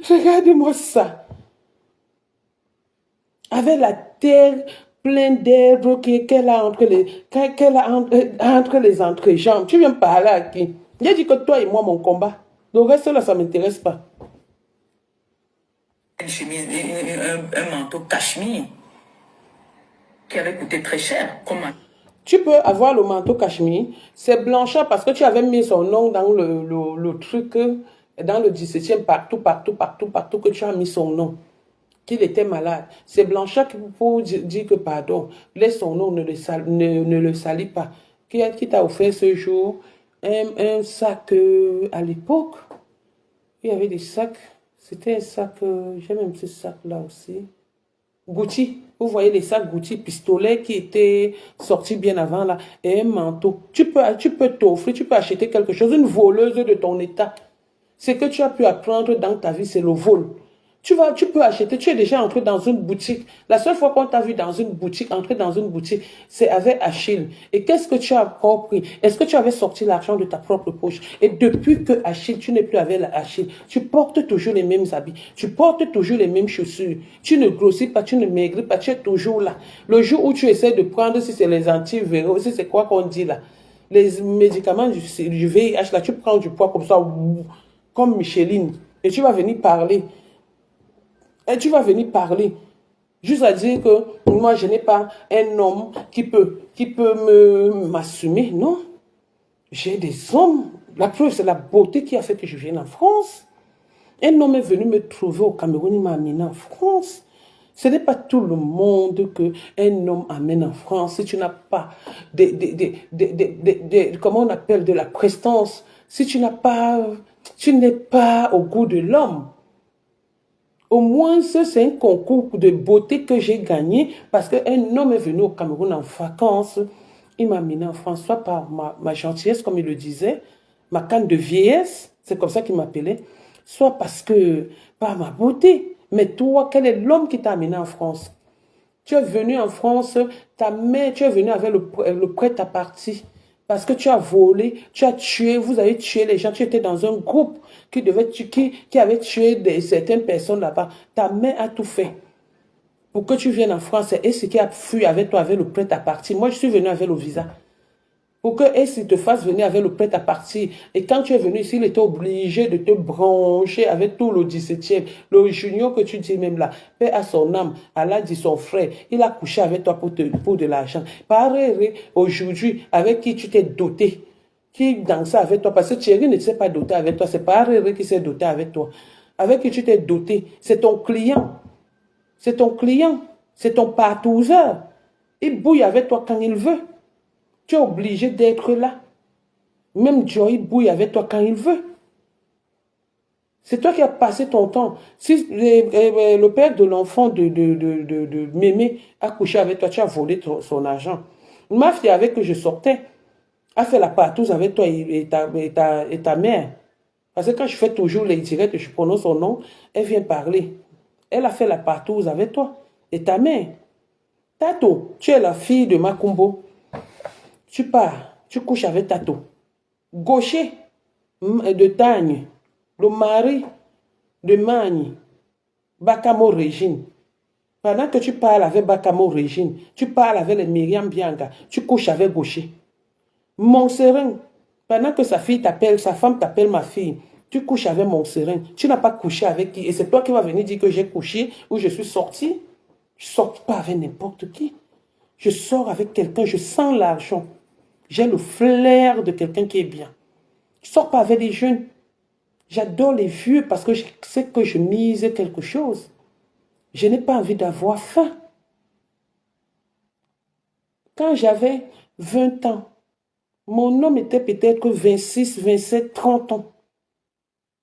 Regardez-moi ça. Avec la terre pleine d'herbes qu'elle a entre les entrejambes. Tu viens me parler à qui? J'ai dit que toi et moi, mon combat. Le reste là, ça ne m'intéresse pas. Une chemise, un manteau cachemire qui avait coûté très cher. Tu peux avoir le manteau cachemire. C'est Blanchard parce que tu avais mis son nom dans le truc, dans le 17e, partout que tu as mis son nom. Qu'il était malade. C'est Blanchard qui pour dire que pardon, laisse son nom, ne le salit pas. Qui t'a offert ce jour un sac à l'époque. Il y avait des sacs. C'était un sac, j'ai même ce sac là aussi. Gucci. Vous voyez les sacs Gucci, pistolet qui étaient sortis bien avant là. Et un manteau. Tu peux t'offrir, tu peux acheter quelque chose. Une voleuse de ton état. Ce que tu as pu apprendre dans ta vie, c'est le vol. Tu peux acheter, tu es déjà entré dans une boutique. La seule fois qu'on t'a vu dans une boutique, entrer dans une boutique, c'est avec Achille. Et qu'est-ce que tu as encore pris? Est-ce que tu avais sorti l'argent de ta propre poche? Et depuis que Achille, tu n'es plus avec Achille, tu portes toujours les mêmes habits, tu portes toujours les mêmes chaussures. Tu ne grossis pas, tu ne maigris pas, tu es toujours là. Le jour où tu essaies de prendre, si c'est les antiviraux, si c'est quoi qu'on dit là, les médicaments du VIH, là, tu prends du poids comme ça, comme Micheline, et tu vas venir parler. Et tu vas venir parler. Juste à dire que moi, je n'ai pas un homme qui peut m'assumer. Non. J'ai des hommes. La preuve, c'est la beauté qui a fait que je vienne en France. Un homme est venu me trouver au Cameroun, il m'a amené en France. Ce n'est pas tout le monde qu'un homme amène en France. Si tu n'as pas comment on appelle, de la prestance, si tu n'es pas au goût de l'homme. Au moins, c'est un concours de beauté que j'ai gagné parce qu'un homme est venu au Cameroun en vacances. Il m'a amené en France, soit par ma gentillesse, comme il le disait, ma canne de vieillesse, c'est comme ça qu'il m'appelait, soit parce que par ma beauté. Mais toi, quel est l'homme qui t'a amené en France? Tu es venu en France, ta mère, tu es venu avec le prêt-à-partir. Parce que tu as volé, tu as tué, vous avez tué les gens, tu étais dans un groupe qui avait tué certaines personnes là-bas. Ta mère a tout fait pour que tu viennes en France. Et ce qui a fui avec toi, avec le prêt-à-partir. Moi, je suis venu avec le visa. Pour que Ace te fasse venir avec le prêt-à-partir. Et quand tu es venu ici, il était obligé de te brancher avec tout le 17e. Le junior que tu dis même là, paix à son âme, Allah dit son frère, il a couché avec toi pour de l'argent. Pareil, aujourd'hui, avec qui tu t'es doté, qui dansait avec toi, parce que Thierry ne s'est pas doté avec toi, c'est Pareil qui s'est doté avec toi. Avec qui tu t'es doté, c'est ton client. C'est ton client, c'est ton partouzeur. Il bouille avec toi quand il veut. Tu es obligé d'être là. Même Joy bouille avec toi quand il veut. C'est toi qui as passé ton temps. Si le père de l'enfant de Mémé a couché avec toi, tu as volé son argent. Ma fille avec que je sortais a fait la partouze avec toi et ta mère. Parce que quand je fais toujours les directs, je prononce son nom, elle vient parler. Elle a fait la partouze avec toi et ta mère. Tato, tu es la fille de Makumbo. Tu pars, tu couches avec Tato. Gaucher de Tagne, le mari de Magne, Bakamo Régine. Pendant que tu parles avec Bakamo Régine, tu parles avec les Myriam Bianca, tu couches avec Gaucher. Montserrat, pendant que sa fille t'appelle, sa femme t'appelle ma fille, tu couches avec Montserrat. Tu n'as pas couché avec qui. Et c'est toi qui vas venir dire que j'ai couché ou je suis sortie. Je ne sors pas avec n'importe qui. Je sors avec quelqu'un, je sens l'argent. J'ai le flair de quelqu'un qui est bien. Je ne sors pas avec des jeunes. J'adore les vieux parce que je sais que je mise quelque chose. Je n'ai pas envie d'avoir faim. Quand j'avais 20 ans, mon homme était peut-être 26, 27, 30 ans.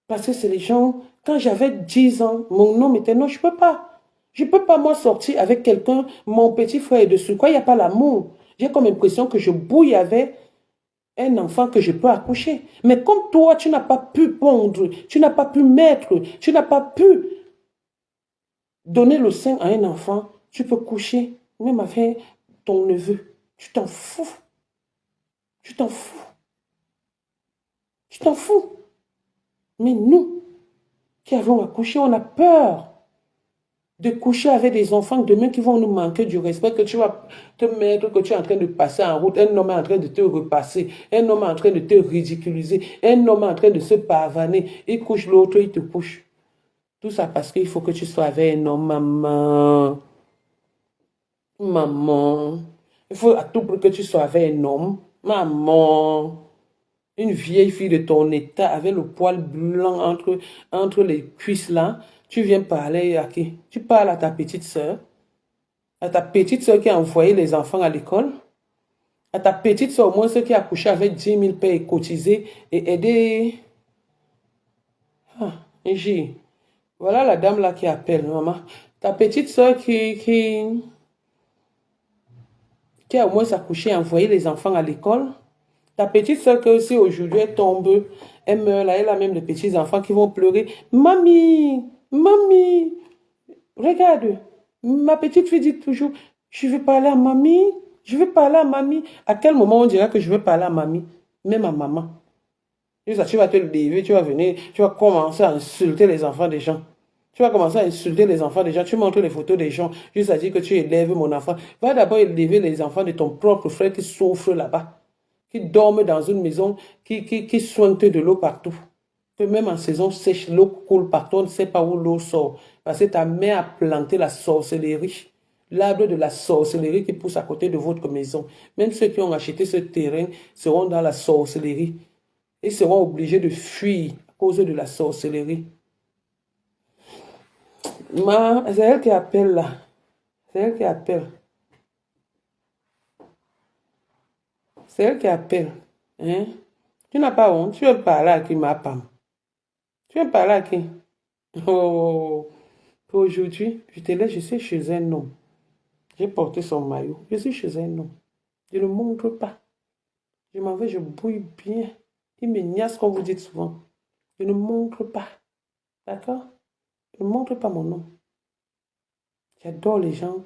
Parce que c'est les gens, quand j'avais 10 ans, mon homme était non, je ne peux pas. Je ne peux pas, moi, sortir avec quelqu'un, mon petit frère est dessus. Quoi, il n'y a pas l'amour. J'ai comme l'impression que je bouille avec un enfant que je peux accoucher. Mais comme toi, tu n'as pas pu pondre, tu n'as pas pu mettre, tu n'as pas pu donner le sein à un enfant, tu peux coucher, même avec ton neveu. Tu t'en fous. Tu t'en fous. Tu t'en fous. Mais nous, qui avons accouché, on a peur de coucher avec des enfants demain qui vont nous manquer du respect, que tu vas te mettre, que tu es en train de passer en route, un homme est en train de te repasser, un homme est en train de te ridiculiser, un homme est en train de se pavaner, il couche l'autre, il te couche. Tout ça parce qu'il faut que tu sois avec un homme, maman. Maman. Il faut à tout prix que tu sois avec un homme. Maman. Une vieille fille de ton état avec le poil blanc entre les cuisses là. Tu viens parler à qui? Tu parles à ta petite soeur. À ta petite soeur qui a envoyé les enfants à l'école. À ta petite soeur, au moins ceux qui a couché avec 10 000 paix et cotisé et aidé. Ah, voilà la dame là qui appelle, maman. Ta petite soeur qui a au moins accouché et envoyé les enfants à l'école. Ta petite soeur que si aujourd'hui elle tombe, elle meurt là, elle a même les petits enfants qui vont pleurer. Mamie, mamie, regarde, ma petite fille dit toujours, je veux parler à mamie, je veux parler à mamie. À quel moment on dira que je veux parler à mamie? Même à maman. Tu vas te lever, tu vas venir, tu vas commencer à insulter les enfants des gens. Tu vas commencer à insulter les enfants des gens. Tu montres les photos des gens, juste à dire que tu élèves mon enfant. Va d'abord élever les enfants de ton propre frère qui souffre là-bas, qui dorment dans une maison, qui soignent de l'eau partout. Que même en saison sèche, l'eau coule partout, on ne sait pas où l'eau sort. Parce que ta mère a planté la sorcellerie. L'arbre de la sorcellerie qui pousse à côté de votre maison. Même ceux qui ont acheté ce terrain seront dans la sorcellerie. Ils seront obligés de fuir à cause de la sorcellerie. C'est elle qui appelle là. C'est elle qui appelle. C'est elle qui appelle. Hein? Tu n'as pas honte. Tu veux parler à qui, ma femme? Tu veux parler à qui? Oh, aujourd'hui, je te laisse, je suis chez un homme. J'ai porté son maillot. Je suis chez un homme. Je ne montre pas. Je m'en vais, je bouille bien. Il me niaise comme vous dites souvent. Je ne montre pas. D'accord? Je ne montre pas mon nom. J'adore les gens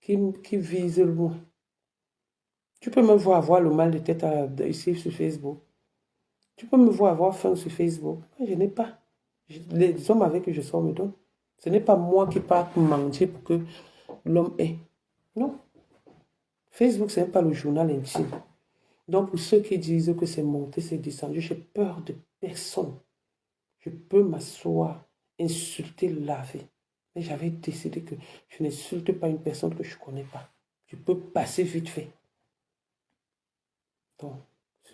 qui visent loin. Tu peux me voir avoir le mal de tête ici sur Facebook. Tu peux me voir avoir faim sur Facebook. Je n'ai pas. Les hommes avec qui je sors me donnent. Ce n'est pas moi qui pars mentir pour que l'homme ait. Non. Facebook, ce n'est pas le journal intime. Donc, pour ceux qui disent que c'est monté, c'est descendu, j'ai peur de personne. Je peux m'asseoir, insulter, laver. Mais j'avais décidé que je n'insulte pas une personne que je ne connais pas. Je peux passer vite fait. Donc,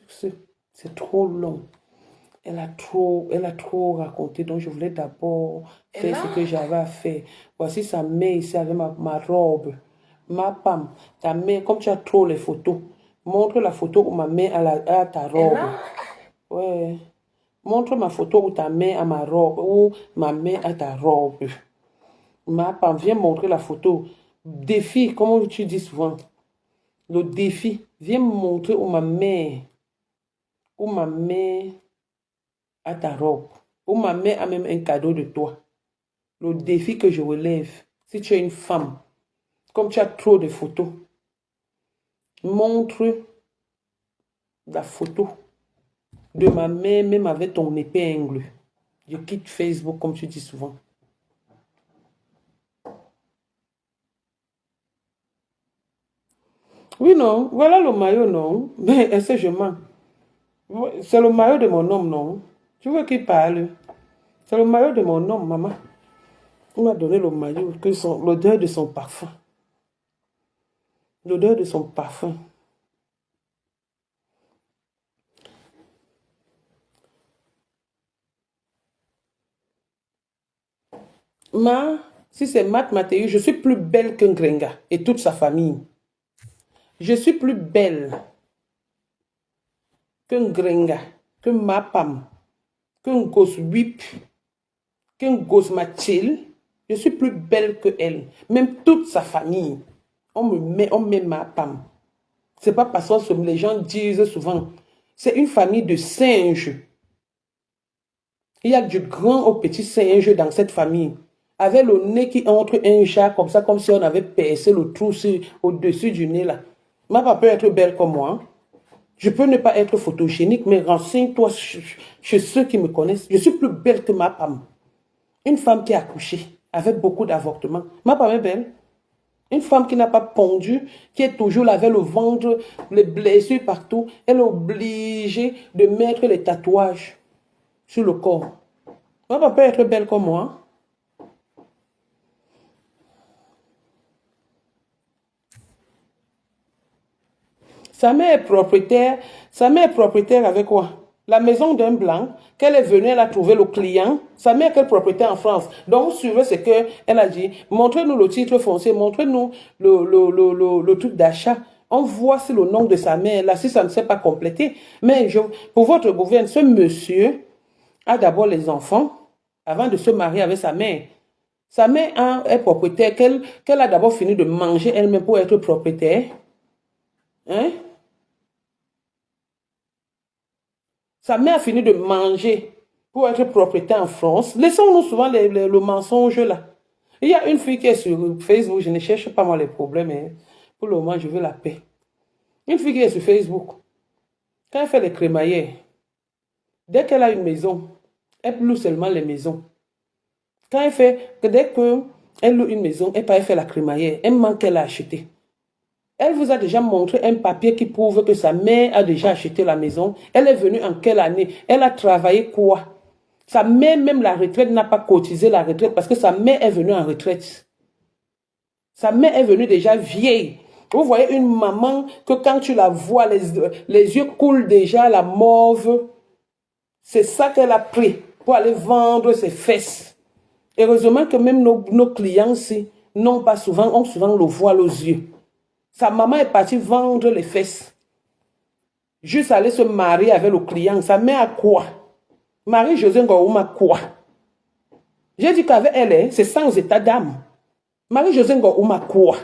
c'est trop long. Elle a trop raconté, donc je voulais d'abord faire ce que j'avais à faire. Voici sa mère ici avec ma robe. Ma femme, ta mère, comme tu as trop les photos, Montre la photo où ma main à ta Et robe. là, Ouais. Montre ma photo où ta main à ma robe, où ma main à ta robe. Ma femme, viens montrer la photo. Défi, comme tu dis souvent. Le défi, viens me montrer où ma main à ta robe, où ma main a même un cadeau de toi. Le défi que je relève, si tu es une femme, comme tu as trop de photos, montre la photo de ma main, même avec ton épingle. Je quitte Facebook, comme tu dis souvent. Oui, non, voilà le maillot, non. Mais est-ce que je mens? C'est le maillot de mon homme, non? Tu veux qu'il parle? C'est le maillot de mon homme, maman. Il m'a donné le maillot, l'odeur de son parfum. L'odeur de son parfum. Si c'est Matt Mathéu, je suis plus belle qu'un Grenga et toute sa famille. Je suis plus belle qu'un Grenga, qu'un Mapam, qu'un gosse Whip, qu'un gosse Mathilde. Je suis plus belle que elle. Même toute sa famille. On met Mapam. C'est pas parce que les gens disent souvent, c'est une famille de singes. Il y a du grand au petit singe dans cette famille. Avec le nez qui entre un chat comme ça, comme si on avait percé le trou au-dessus du nez là. Ma papa peut être belle comme moi. Je peux ne pas être photogénique, mais renseigne-toi chez ceux qui me connaissent. Je suis plus belle que ma femme. Une femme qui a accouché avec beaucoup d'avortements. Ma femme est belle. Une femme qui n'a pas pondu, qui est toujours là avec le ventre, les blessures partout. Elle est obligée de mettre les tatouages sur le corps. Ma femme peut être belle comme moi. Sa mère est propriétaire. Sa mère est propriétaire avec quoi? La maison d'un blanc, qu'elle est venue, elle a trouvé le client. Sa mère est propriétaire en France. Donc, suivez ce qu'elle a dit. Montrez-nous le titre foncier, montrez-nous le truc d'achat. On voit si le nom de sa mère, là, si ça ne s'est pas complété. Mais pour votre gouvernement, ce monsieur a d'abord les enfants avant de se marier avec sa mère. Sa mère est propriétaire, qu'elle a d'abord fini de manger elle-même pour être propriétaire. Hein? Sa mère a fini de manger pour être propriétaire en France. Laissons-nous souvent le mensonge là. Il y a une fille qui est sur Facebook, je ne cherche pas moi les problèmes, hein. Pour le moment, je veux la paix. Une fille qui est sur Facebook, quand elle fait les crémaillères, dès qu'elle a une maison, elle loue seulement les maisons. Dès qu'elle loue une maison, elle fait la crémaillère, elle manque qu'elle a acheté. Elle vous a déjà montré un papier qui prouve que sa mère a déjà acheté la maison. Elle est venue en quelle année? Elle a travaillé quoi? Sa mère, même la retraite, n'a pas cotisé la retraite parce que sa mère est venue en retraite. Sa mère est venue déjà vieille. Vous voyez une maman que quand tu la vois, les yeux coulent déjà, la mauve. C'est ça qu'elle a pris pour aller vendre ses fesses. Heureusement que même nos clients-ci n'ont pas souvent, ont souvent le voile aux yeux. Sa maman est partie vendre les fesses. Juste aller se marier avec le client. Sa mère a quoi? Marie-Josée Ngouma quoi? J'ai dit qu'avec elle, c'est sans état d'âme. Marie-Josée Ngouma quoi?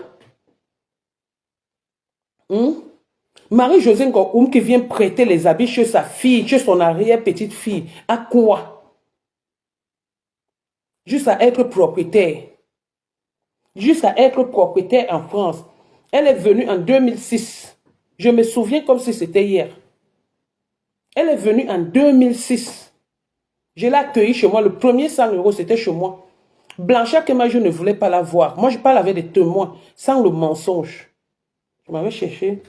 Marie-Josée Ngoum qui vient prêter les habits chez sa fille, chez son arrière-petite-fille. À quoi? Juste à être propriétaire. Juste à être propriétaire en France. Elle est venue en 2006. Je me souviens comme si c'était hier. Elle est venue en 2006. Je l'ai accueillie chez moi. Le premier 100 €, c'était chez moi. Blanchard Kema, je ne voulais pas la voir. Moi, je parle avec des témoins, sans le mensonge. Je m'avais cherché.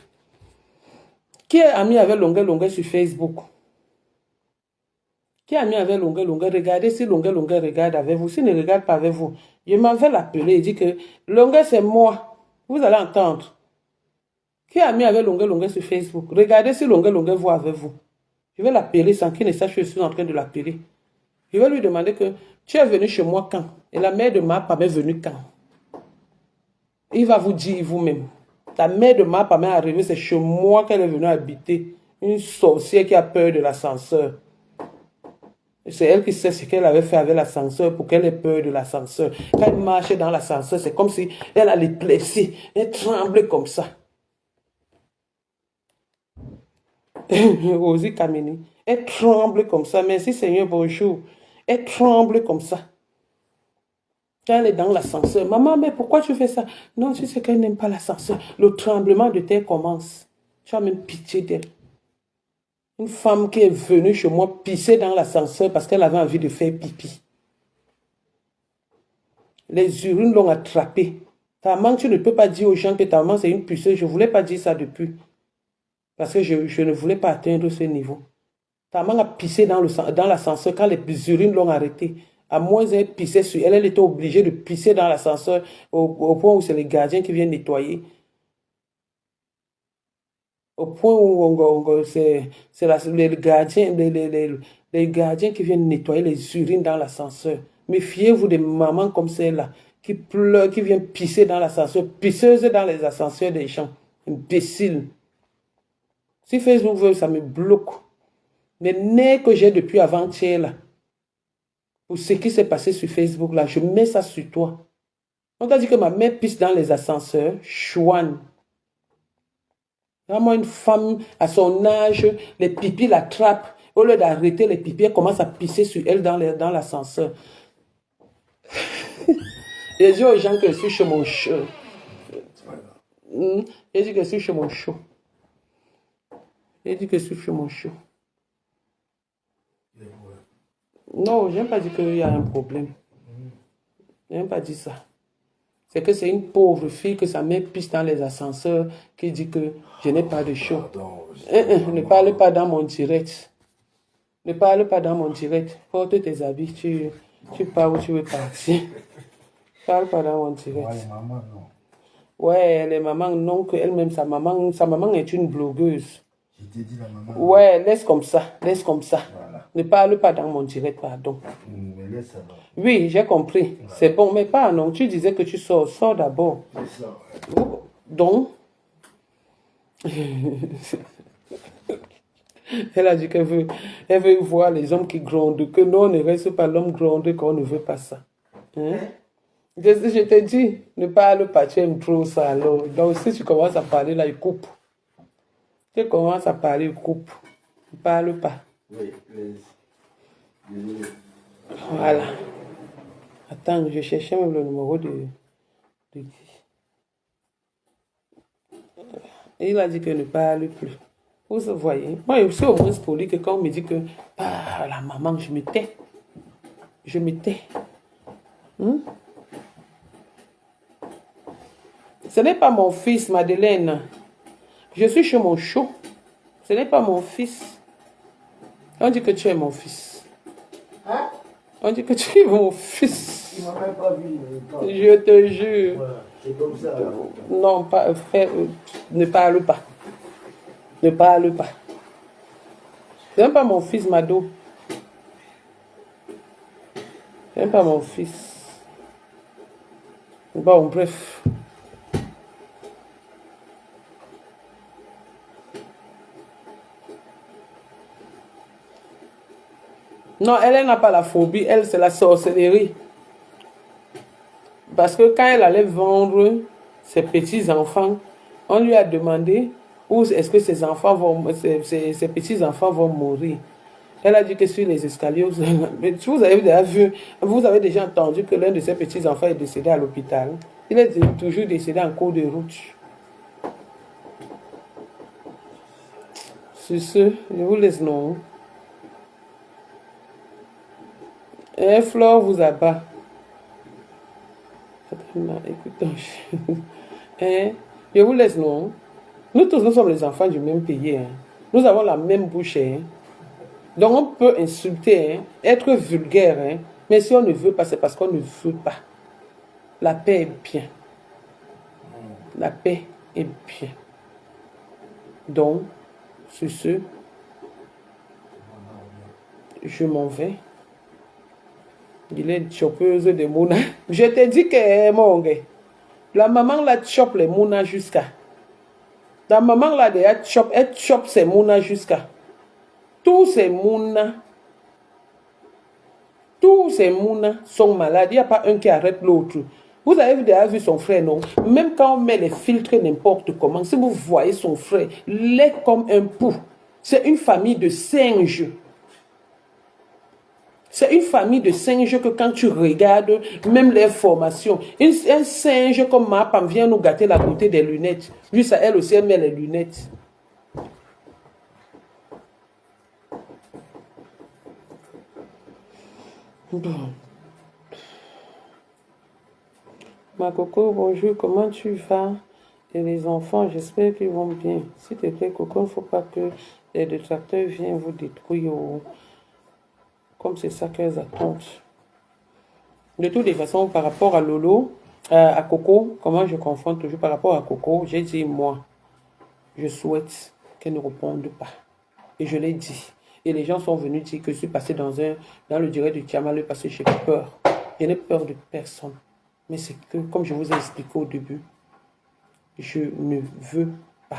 Qui est ami avec Longuet sur Facebook? Qui est ami avec Longuet? Regardez si Longuet regarde avec vous. S'il ne regarde pas avec vous, je m'en vais l'appeler et dire que Longuet, c'est moi. Vous allez entendre. Qui est ami avec Longuet sur Facebook? Regardez si Longuet voit avec vous. Je vais l'appeler sans qu'il ne sache que je suis en train de l'appeler. Je vais lui demander que tu es venu chez moi quand? Et la mère de ma femme est venue quand? Il va vous dire vous-même. Ta mère de ma part m'est arrivée, c'est chez moi qu'elle est venue habiter. Une sorcière qui a peur de l'ascenseur. C'est elle qui sait ce qu'elle avait fait avec l'ascenseur pour qu'elle ait peur de l'ascenseur. Quand elle marchait dans l'ascenseur, c'est comme si elle a l'épilepsie. Elle tremblait comme ça. Rosie Kamini. Elle tremble comme ça. Merci Seigneur, bonjour. Elle tremble comme ça. Quand elle est dans l'ascenseur. Maman, mais pourquoi tu fais ça? Non, tu sais qu'elle n'aime pas l'ascenseur. Le tremblement de terre commence. Tu as même pitié d'elle. Une femme qui est venue chez moi pisser dans l'ascenseur parce qu'elle avait envie de faire pipi. Les urines l'ont attrapée. Ta maman, tu ne peux pas dire aux gens que ta maman c'est une pisseuse. Je ne voulais pas dire ça depuis. Parce que je ne voulais pas atteindre ce niveau. Ta maman a pissé dans l'ascenseur quand les urines l'ont arrêtée. À moins elle pissait sur elle, elle était obligée de pisser dans l'ascenseur au point où c'est les gardiens qui viennent nettoyer. Au point où c'est les gardiens qui viennent nettoyer les urines dans l'ascenseur. Méfiez-vous des mamans comme celle-là, qui pleurent, qui viennent pisser dans l'ascenseur, pisseuses dans les ascenseurs des gens. Imbéciles. Si Facebook veut, ça me bloque. Les nerfs que j'ai depuis avant-hier, là, pour ce qui s'est passé sur Facebook, là, je mets ça sur toi. On t'a dit que ma mère pisse dans les ascenseurs, chouane. Vraiment une femme à son âge, les pipis l'attrapent. Au lieu d'arrêter les pipis, elle commence à pisser sur elle dans l'ascenseur. J'ai dit aux gens que je suis chez mon show. J'ai dit que je suis chez mon show. J'ai dit que je suis chez mon show. Non, je n'ai pas dit qu'il y a un problème. Je n'ai pas dit ça. C'est que c'est une pauvre fille que sa mère pisse dans les ascenseurs qui dit que je n'ai pas de chaud. Ne parle pas dans mon direct. Ne parle pas dans mon direct. Porte tes habits, tu pars où tu veux partir. Ne parle pas dans mon direct. Ouais, les mamans, non. Ouais, les mamans, non, qu'elle-même, sa maman est une blogueuse. Je t'ai dit la maman. Ouais, laisse comme ça, laisse comme ça. Voilà. Ne parle pas dans mon direct, pardon. Mais laisse alors. Oui, j'ai compris. Voilà. C'est bon, mais pas non. Tu disais que tu sors. Sors d'abord. C'est ça, ouais. Donc, elle a dit qu'elle veut voir les hommes qui grondent. Que non, on ne reste pas l'homme grondé qu'on ne veut pas ça. Hein? Je te dis, ne parle pas, tu aimes trop ça alors. Donc, si tu commences à parler là, il coupe. Tu commences à parler, il coupe. Ne parle pas. Oui, désolé. Voilà. Attends, je cherchais même le numéro de qui. Et il a dit que ne parle plus. Vous voyez, moi je suis au moins poli que quand on me dit que la maman, je me tais. Je me tais. Ce n'est pas mon fils, Madeleine. Je suis chez mon show. Ce n'est pas mon fils. On dit que tu es mon fils. Hein? On dit que tu es mon fils. Tu ne m'as même pas vu. Je te jure. Voilà, c'est comme ça. Non, pas, frère, ne parle pas. Ne parle pas. Ce n'est pas mon fils, Mado. Ce n'est pas mon fils. Bon, bref. Non, elle n'a pas la phobie. Elle, c'est la sorcellerie. Parce que quand elle allait vendre ses petits-enfants, on lui a demandé où est-ce que ses petits-enfants vont mourir. Elle a dit que sur les escaliers, vous avez déjà vu, vous avez déjà entendu que l'un de ses petits-enfants est décédé à l'hôpital. Il est toujours décédé en cours de route. Sur ce, je vous laisse non. Et Flore vous abat. Écoute, je vous laisse non. Nous tous, nous sommes les enfants du même pays. Hein. Nous avons la même bouche. Hein. Donc on peut insulter, hein, être vulgaire. Hein. Mais si on ne veut pas, c'est parce qu'on ne veut pas. La paix est bien. La paix est bien. Donc, sur ce, je m'en vais. Il est choppeuse de mouna. Je te dis que mon gars, la maman la chope les mouna jusqu'à. La maman là, elle chope ses mounas jusqu'à. Tous ces mounas sont malades. Il n'y a pas un qui arrête l'autre. Vous avez déjà vu son frère, non? Même quand on met les filtres n'importe comment, si vous voyez son frère, il est comme un pou. C'est une famille de singes. C'est une famille de singes que quand tu regardes, même les formations, un singe comme ma femme vient nous gâter la beauté des lunettes. Juste à elle aussi, elle met les lunettes. Bon. Ma coco, bonjour, comment tu vas? Et les enfants, j'espère qu'ils vont bien. S'il te plaît, coco, il ne faut pas que les détracteurs viennent vous détruire. Comme c'est ça qu'elles attendent. De toutes les façons, par rapport à Lolo, à Coco, comment je confonds toujours par rapport à Coco, j'ai dit, moi, je souhaite qu'elle ne réponde pas. Et je l'ai dit. Et les gens sont venus dire que je suis passé dans le direct du Tiamalé parce que j'ai peur. Je n'ai peur de personne. Mais c'est que, comme je vous ai expliqué au début, je ne veux pas.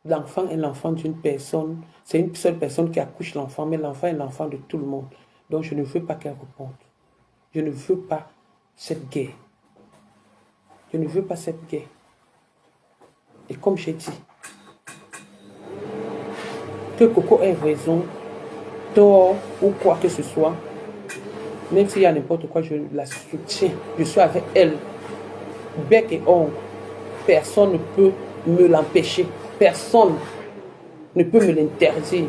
L'enfant est l'enfant d'une personne. C'est une seule personne qui accouche l'enfant, mais l'enfant est l'enfant de tout le monde. Donc je ne veux pas qu'elle réponde. Je ne veux pas cette guerre. Je ne veux pas cette guerre. Et comme j'ai dit, que Coco ait raison, tort ou quoi que ce soit, même s'il y a n'importe quoi, je la soutiens. Je suis avec elle. Bec et ongle. Personne ne peut me l'empêcher. Personne ne peut me l'interdire.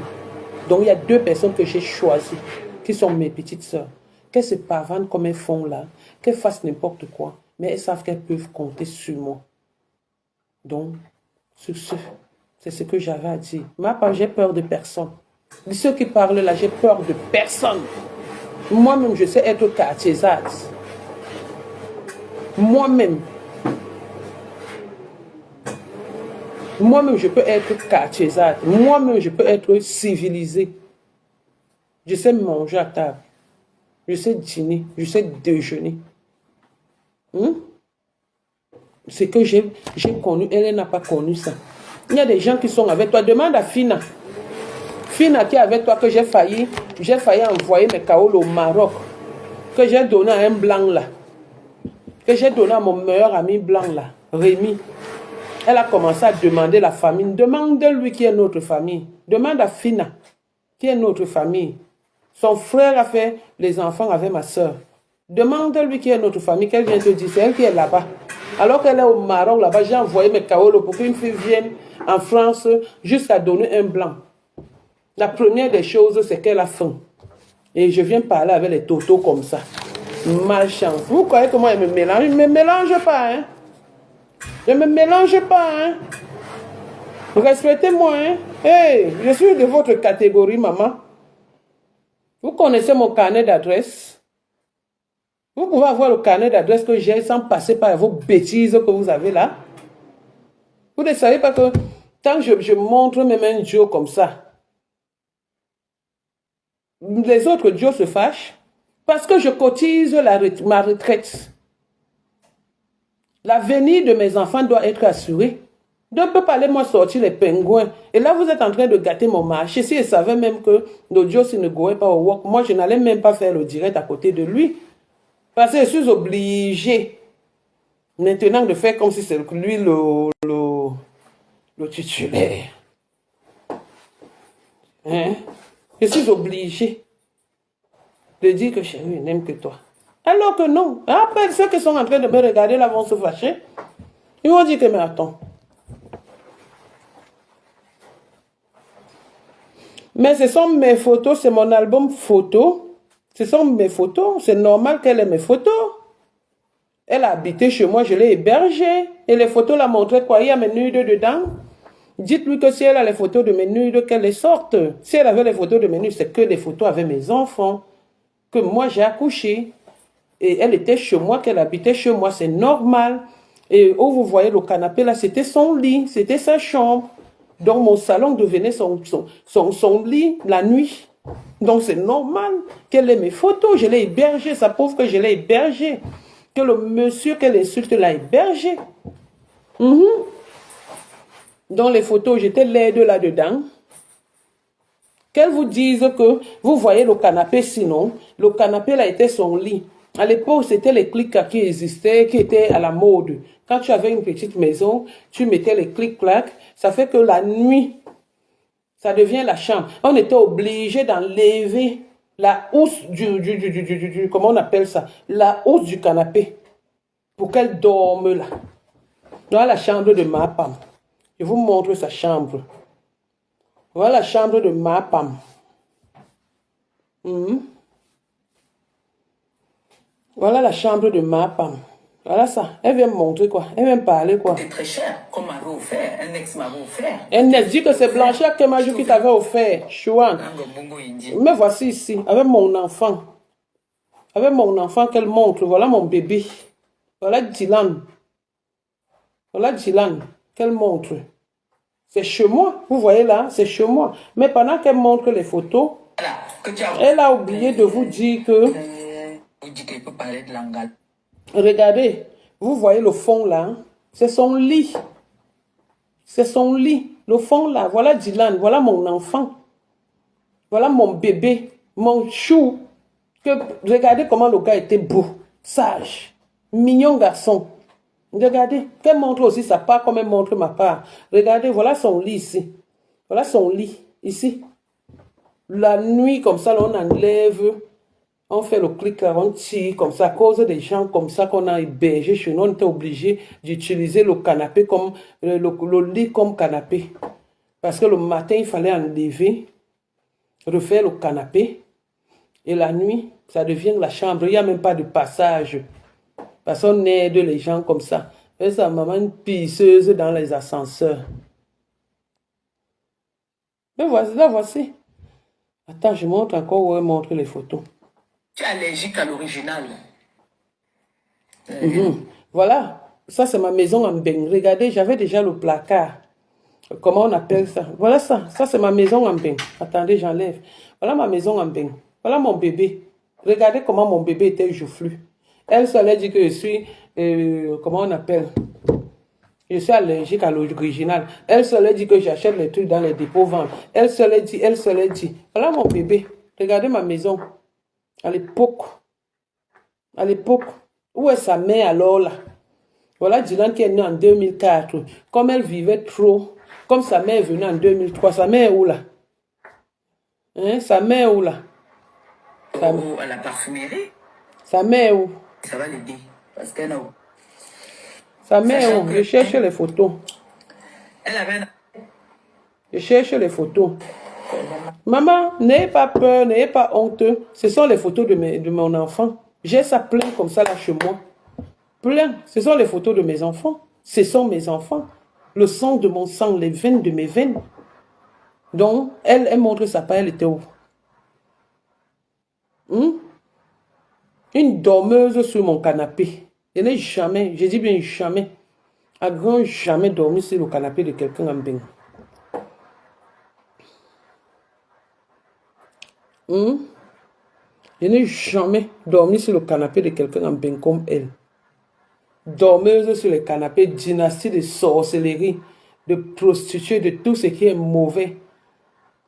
Donc il y a deux personnes que j'ai choisies, qui sont mes petites sœurs. Qu'elles se pavanent comme elles font là, qu'elles fassent n'importe quoi, mais elles savent qu'elles peuvent compter sur moi. Donc, c'est ce que j'avais à dire. Moi, j'ai peur de personne. De ceux qui parlent là, j'ai peur de personne. Moi-même, je sais être quartiésade. Moi-même, je peux être quartiésade. Moi-même, je peux être civilisé. Je sais manger à table. Je sais dîner. Je sais déjeuner. C'est que j'ai connu. Elle n'a pas connu ça. Il y a des gens qui sont avec toi. Demande à Fina. Fina qui est avec toi que j'ai failli envoyer mes kaols au Maroc. Que j'ai donné à un blanc là. Que j'ai donné à mon meilleur ami blanc là. Rémi. Elle a commencé à demander la famille. Demande-lui qui est notre famille. Demande à Fina qui est notre famille. Son frère a fait les enfants avec ma soeur. Demande-lui qui est notre famille. Qu'elle vient te dire. C'est elle qui est là-bas. Alors qu'elle est au Maroc là-bas, j'ai envoyé mes kaolos pour qu'une fille vienne en France jusqu'à donner un blanc. La première des choses, c'est qu'elle a faim. Et je viens parler avec les totos comme ça. Malchance. Vous croyez comment elle me mélange? Je ne me mélange pas, hein. Je ne me mélange pas, hein. Respectez-moi, hein. Hey, je suis de votre catégorie, maman. Vous connaissez mon carnet d'adresse. Vous pouvez avoir le carnet d'adresse que j'ai sans passer par vos bêtises que vous avez là. Vous ne savez pas que tant que je montre même un Joe comme ça, les autres Joe se fâchent parce que je cotise ma retraite. L'avenir de mes enfants doit être assuré. Donc, on ne peut pas aller moi sortir les pingouins. Et là, vous êtes en train de gâter mon marché. Si je savais même que le Joe ne gouait pas au work, moi, je n'allais même pas faire le direct à côté de lui. Parce que je suis obligé maintenant de faire comme si c'est lui le titulaire. Hein? Je suis obligé de dire que chérie n'aime que toi. Alors que non. Après, ceux qui sont en train de me regarder là vont se fâcher. Ils vont dire que mais attends. Mais ce sont mes photos, c'est mon album photo. Ce sont mes photos. C'est normal qu'elle ait mes photos. Elle a habité chez moi, je l'ai hébergée. Et les photos la montraient quoi? Il y a mes nudes dedans. Dites-lui que si elle a les photos de mes nudes, qu'elle les sorte. Si elle avait les photos de mes nudes, c'est que les photos avec mes enfants. Que moi j'ai accouché. Et elle était chez moi, qu'elle habitait chez moi, c'est normal. Et où vous voyez le canapé là, c'était son lit, c'était sa chambre. Donc mon salon devenait son lit la nuit. Donc c'est normal qu'elle ait mes photos. Je l'ai hébergée, ça prouve que je l'ai hébergée. Que le monsieur qu'elle insulte l'a hébergée. Dans les photos, j'étais laide là-dedans. Qu'elle vous dise que vous voyez le canapé, sinon, le canapé là était son lit. À l'époque, c'était les clics qui existaient, qui étaient à la mode. Quand tu avais une petite maison, tu mettais les clics-clacs. Ça fait que la nuit, ça devient la chambre. On était obligé d'enlever la housse comment on appelle ça? La housse du canapé. Pour qu'elle dorme là. Dans la chambre de ma femme. Je vous montre sa chambre. Voilà la chambre de ma femme. Voilà la chambre de ma femme. Voilà ça. Elle vient me montrer quoi? Elle vient me parler quoi? C'est très cher, comme m'avait offert. Un ex m'avait offert. Elle ne dit que c'est Blanchard Kemajou qui t'avait offert. Chouan. Me voici ici, avec mon enfant. Avec mon enfant qu'elle montre. Voilà mon bébé. Voilà Dylan. Voilà Dylan qu'elle montre. C'est chez moi. Vous voyez là, c'est chez moi. Mais pendant qu'elle montre les photos, elle a oublié de vous dire que... Regardez, vous voyez le fond là. C'est son lit. C'est son lit. Le fond là. Voilà Dylan. Voilà mon enfant. Voilà mon bébé. Mon chou. Regardez comment le gars était beau. Sage. Mignon garçon. Regardez. Qu'elle montre aussi sa part comme elle montre ma part. Regardez, voilà son lit ici. Voilà son lit. Ici. La nuit, comme ça, là, on enlève. On fait le clic, on tire comme ça. À cause des gens comme ça qu'on a hébergé chez nous, on était obligé d'utiliser le canapé comme le lit comme canapé. Parce que le matin, il fallait enlever, refaire le canapé. Et la nuit, ça devient la chambre. Il n'y a même pas de passage. Parce qu'on aide les gens comme ça. Et sa maman, une pisseuse dans les ascenseurs. Mais voici, là, voici. Attends, je montre encore où elle montre les photos. Tu es allergique à l'original. Voilà, ça c'est ma maison en Beng. Regardez, j'avais déjà le placard. Comment on appelle ça? Voilà ça, ça c'est ma maison en Beng. Attendez, j'enlève. Voilà ma maison en Beng. Voilà mon bébé. Regardez comment mon bébé était joufflu. Elle se dit que je suis, comment on appelle? Je suis allergique à l'original. Elle se dit que j'achète les trucs dans les dépôts ventes. Elle se dit. Voilà mon bébé. Regardez ma maison. À l'époque, où est sa mère alors là? Voilà Dylan qui est né en 2004. Comme elle vivait trop, comme sa mère est venue en 2003, sa mère est où là? Hein? Sa mère est où là? À la parfumerie. Sa mère est où? Ça va l'aider. Parce qu'elle a... Sa mère est où? Je cherche les photos. Elle avait... Je cherche les photos. Maman, n'ayez pas peur, n'ayez pas honte. Ce sont les photos de mon enfant. J'ai ça plein comme ça là chez moi. Plein. Ce sont les photos de mes enfants. Ce sont mes enfants. Le sang de mon sang, les veines de mes veines. Donc, elle montre sa part, elle était où? Une dormeuse sur mon canapé. Je n'ai jamais, je dis bien jamais, à grand jamais dormi sur le canapé de quelqu'un en Beng. Je n'ai jamais dormi sur le canapé de quelqu'un en Beng comme elle. Dormeuse sur le canapé, dynastie de sorcellerie, de prostituée, de tout ce qui est mauvais.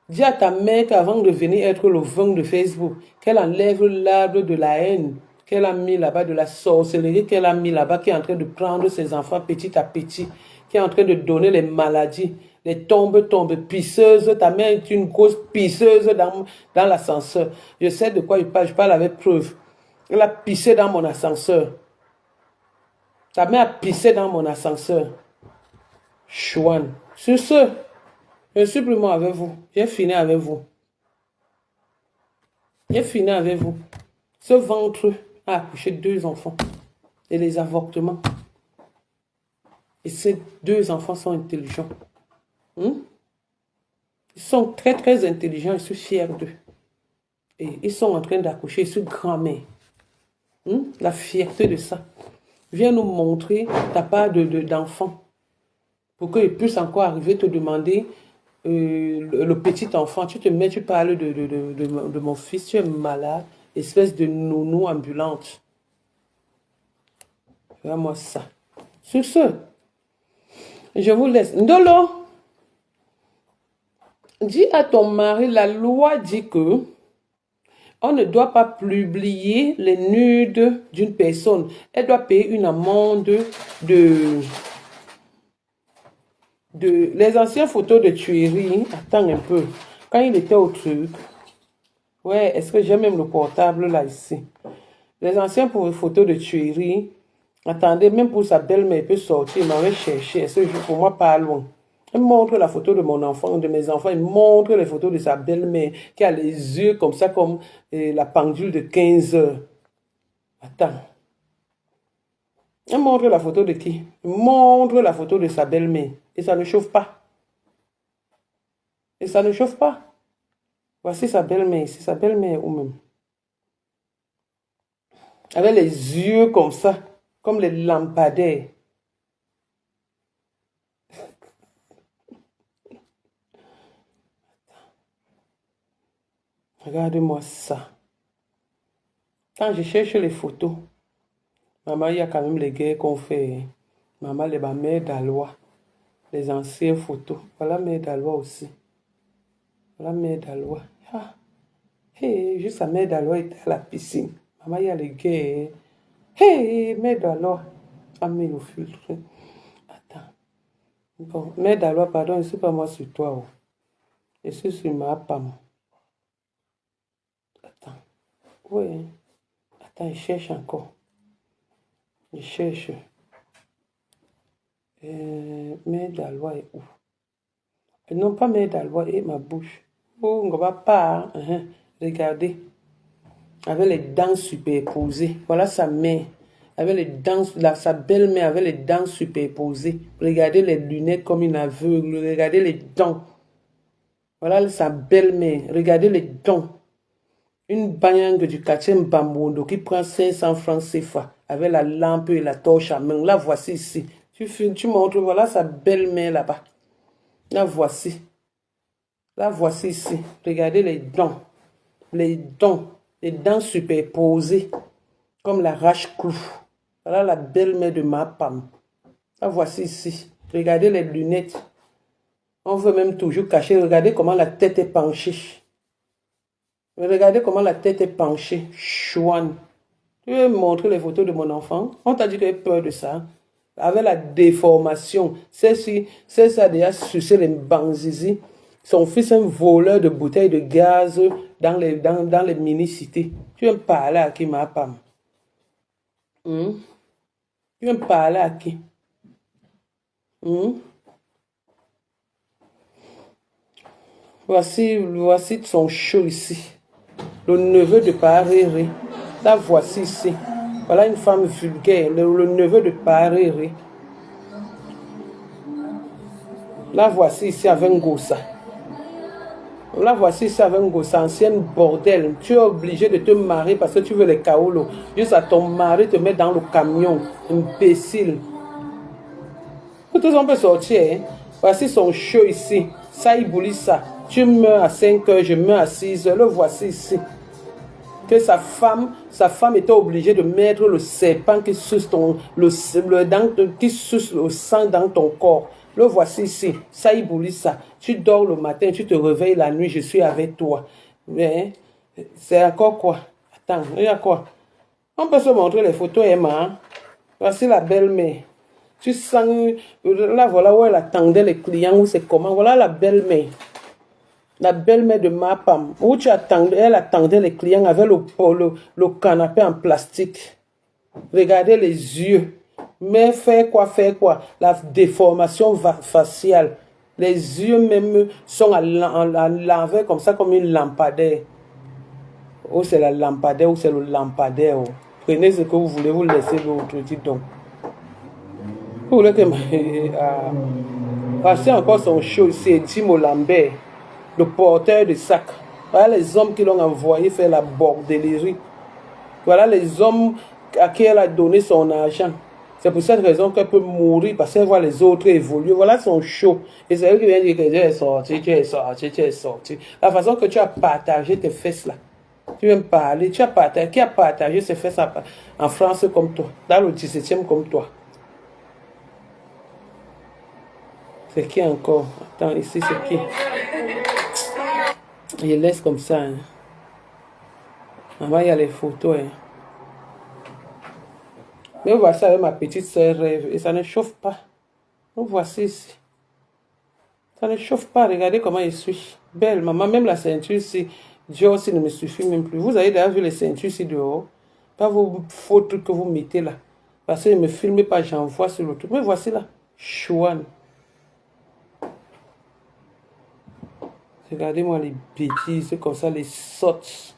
Dis à ta mère qu'avant de venir être le vin de Facebook, qu'elle enlève l'arbre de la haine, qu'elle a mis là-bas, de la sorcellerie qu'elle a mis là-bas, qui est en train de prendre ses enfants petit à petit, qui est en train de donner les maladies, les tombes, pisseuses. Ta mère est une grosse pisseuse dans l'ascenseur. Je sais de quoi je parle avec preuve. Elle a pissé dans mon ascenseur. Ta mère a pissé dans mon ascenseur. Chouane. Sur ce, je suis plus moi avec vous. J'ai fini avec vous. J'ai fini avec vous. Ce ventre a accouché 2 enfants. Et les avortements. Et ces 2 enfants sont intelligents. Ils sont très très intelligents. Je suis fière d'eux. Et ils sont en train d'accoucher. Je suis grand-mère. La fierté de ça. Viens nous montrer ta part d'enfant. Pour qu'ils puissent encore arriver te demander le petit enfant. Tu te mets, tu parles de mon fils. Tu es malade. Espèce de nounou ambulante. Regarde-moi ça. Sur ce, je vous laisse. Ndolo, Dis à ton mari, la loi dit que on ne doit pas publier les nudes d'une personne. Elle doit payer une amende de les anciennes photos de tuerie. Attends un peu. Quand il était au truc, ouais, est-ce que j'ai même le portable là ici? Les anciennes photos de tuerie, attendez, même pour sa belle-mère, il peut sortir, il m'avait cherché. Est-ce que pour moi, pas loin? Il montre la photo de mon enfant, de mes enfants, il montre les photos de sa belle-mère qui a les yeux comme ça, comme la pendule de 15 heures. Attends. Il montre la photo de qui? Il montre la photo de sa belle-mère. Et ça ne chauffe pas. Et ça ne chauffe pas. Voici sa belle-mère, c'est sa belle-mère ou même. Avec les yeux comme ça, comme les lampadaires. Regarde-moi ça. Quand je cherche les photos, maman, il y a quand même les guerres qu'on fait. Maman, les mères d'Alois. Les anciennes photos. Voilà mère d'Alois aussi. Voilà mère d'Alois. Ah. Hey, juste sa mère d'Alois était à la piscine. Maman, il y a les guerres. Hey, mère d'Alois. Ah, mais le filtre. Attends. Bon, mère d'Alois, pardon, je ne suis pas moi sur toi. Oh. Je suis sur ma femme. Attends. Oui. Attends, je cherche encore. Je cherche. Mère d'Alois est où? Non, pas mère d'Alois et ma bouche. Oh, on ne va pas. Regardez. Avec les dents superposées. Voilà sa mère. Avec les dents, sa belle-mère avec les dents superposées. Regardez les lunettes comme une aveugle. Regardez les dents. Voilà sa belle-mère. Regardez les dents. Une banyangue du quartier Mbambondo qui prend 500 francs CFA avec la lampe et la torche à main. La voici ici. Tu montres, voilà sa belle-mère là-bas. La voici. La voici ici. Regardez les dents. Les dents superposées. Comme la rache-clou. Voilà la belle-mère de ma femme. La voici ici. Regardez les lunettes. On veut même toujours cacher. Regardez comment la tête est penchée. Regardez comment la tête est penchée. Chouane. Tu veux me montrer les photos de mon enfant? On t'a dit que tu as peur de ça. Avec la déformation. C'est ça déjà sucé les banzizi. Son fils est un voleur de bouteilles de gaz dans les mini-cités. Tu veux me parler à qui, ma femme? Tu veux me parler à qui? Voici son show ici. Le neveu de Paréré. La voici ici. Voilà une femme vulgaire. Le neveu de Paréré. La voici ici avec Ngossa. La voici ici avec Ngossa, ancienne bordel. Tu es obligé de te marier parce que tu veux les kaolos. Juste à ton mari te mettre dans le camion. Imbécile. Tous on peut sortir. Hein? Voici son show ici. Ça ça. Tu meurs à 5 heures, je meurs à 6 heures. Le voici ici. Que sa femme était obligée de mettre le serpent qui suce qui suce le sang dans ton corps. Le voici ici. Ça ça. Tu dors le matin, tu te réveilles la nuit, je suis avec toi. Mais c'est encore quoi? Attends, il y a quoi? On peut se montrer les photos, Emma. Hein? Voici la belle-mère. Tu sens, là voilà où elle attendait les clients, où c'est comment. Voilà la belle-mère. La belle-mère de ma femme, où elle attendait les clients avec le canapé en plastique. Regardez les yeux. Mais faire quoi? La déformation faciale. Les yeux même sont à l'envers comme ça, comme une lampadaire. Ou c'est la lampadaire ou c'est le lampadaire. Prenez ce que vous voulez, vous laissez l'autre, dites donc. Vous voulez que... Voici encore son show, c'est Timo Lambert. Le porteur de sac. Voilà les hommes qui l'ont envoyé faire la bordellerie. Voilà les hommes à qui elle a donné son argent. C'est pour cette raison qu'elle peut mourir parce qu'elle voit les autres évoluer. Voilà son show. Et c'est elle qui vient dire que tu es sorti. La façon que tu as partagé tes fesses là. Tu viens me parler. Qui a partagé ses fesses en France comme toi? Dans le 17e comme toi? C'est qui encore? Attends, ici c'est qui? Je laisse comme ça. Hein. Avant, il y a les photos. Hein. Mais voici avec ma petite soeur rêve. Et ça ne chauffe pas. Donc voici ici. Ça ne chauffe pas. Regardez comment je suis. Belle, maman. Même la ceinture ici. Dieu aussi ne me suffit même plus. Vous avez déjà vu les ceintures ici dehors. Pas vos faux trucs que vous mettez là. Parce que ne me filmez pas, j'envoie sur le truc. Mais voici là. Chouane. Regardez-moi les bêtises. Comme ça, les sottes.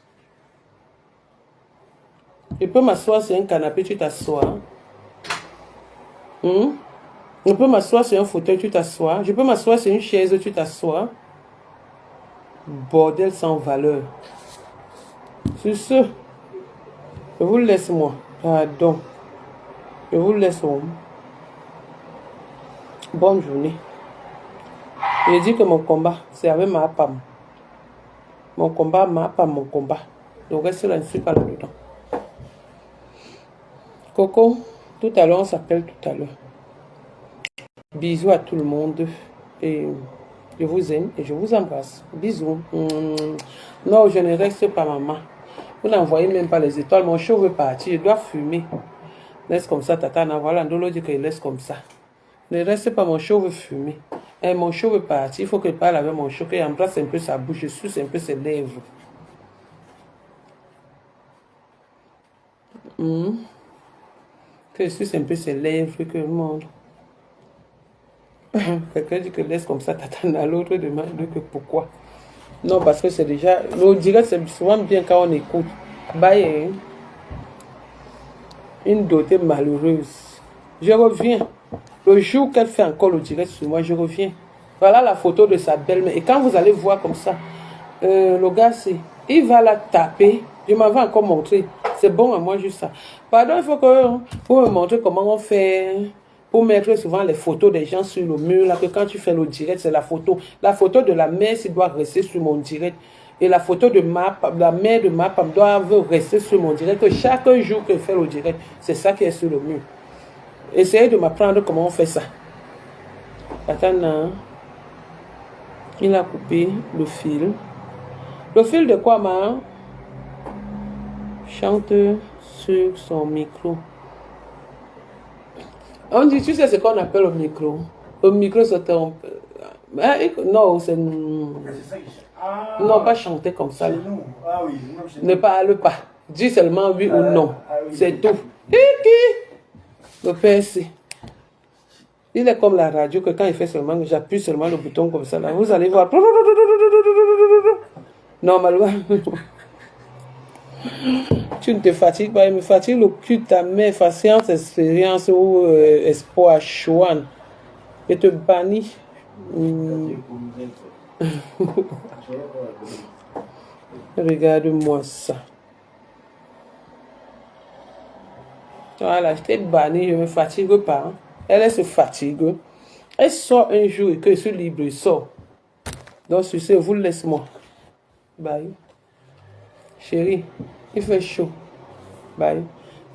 Je peux m'asseoir sur un canapé, tu t'assois. Je peux m'asseoir sur un fauteuil, tu t'assois. Je peux m'asseoir sur une chaise, tu t'assois. Bordel sans valeur. Sur ce, je vous laisse moi. Pardon. Je vous laisse. Bonne journée. Je dis que mon combat, c'est avec ma femme. Mon combat, ma femme, mon combat. Donc reste là, je ne suis pas là-dedans. Coco, tout à l'heure, on s'appelle tout à l'heure. Bisous à tout le monde. Et je vous aime et je vous embrasse. Bisous. Non, je ne reste pas, maman. Vous n'envoyez même pas les étoiles. Mon cheveu veut partir. Je dois fumer. Laisse comme ça, tata. Voilà, Ndolo dit qu'il laisse comme ça. Ne reste pas, mon cheveu veut fumer. Et mon cheveu veut partir. Il faut que je parle avec mon cheveu. Qu'il embrasse un peu sa bouche. Je suce un peu ses lèvres. Que je suce un peu ses lèvres. Que le monde. Quelqu'un dit que laisse comme ça, Tatana. L'autre demande que pourquoi. Non, parce que c'est déjà. Le direct, c'est souvent bien quand on écoute. Bye. Une dotée malheureuse. Je reviens. Le jour qu'elle fait encore le direct sur moi, je reviens. Voilà la photo de sa belle-mère. Et quand vous allez voir comme ça, le gars, il va la taper. Je m'avais encore montré. C'est bon à moi juste ça. Pardon, il faut que vous me montrez comment on fait. Pour mettre souvent les photos des gens sur le mur, là, que quand tu fais le direct, c'est la photo. La photo de la mère, ça doit rester sur mon direct. Et la photo de la mère de ma femme doit rester sur mon direct. Que chaque jour que je fais le direct, c'est ça qui est sur le mur. Essayez de m'apprendre comment on fait ça. Attends, il a coupé le fil. Le fil de quoi, ma? Chante sur son micro. On dit, tu sais ce qu'on appelle le micro. Le micro, c'est un... Non, c'est... Non, pas chanter comme ça. Oui. Ne parle pas. Dis seulement oui ou non. C'est tout. Le PC. Il est comme la radio que quand il fait seulement, j'appuie seulement le bouton comme ça. Là, vous allez voir. Normalement. Tu ne te fatigues pas, il me fatigue le cul de ta mère, patience, expérience ou espoir, chouane. Et te bannis. Regarde-moi ça. Voilà, je t'ai banni, je ne me fatigue pas. Hein. Elle se fatigue. Elle sort un jour et que je suis libre, elle sort. Donc, sur ce, vous laisse-moi. Bye. Chérie, il fait chaud. Bye.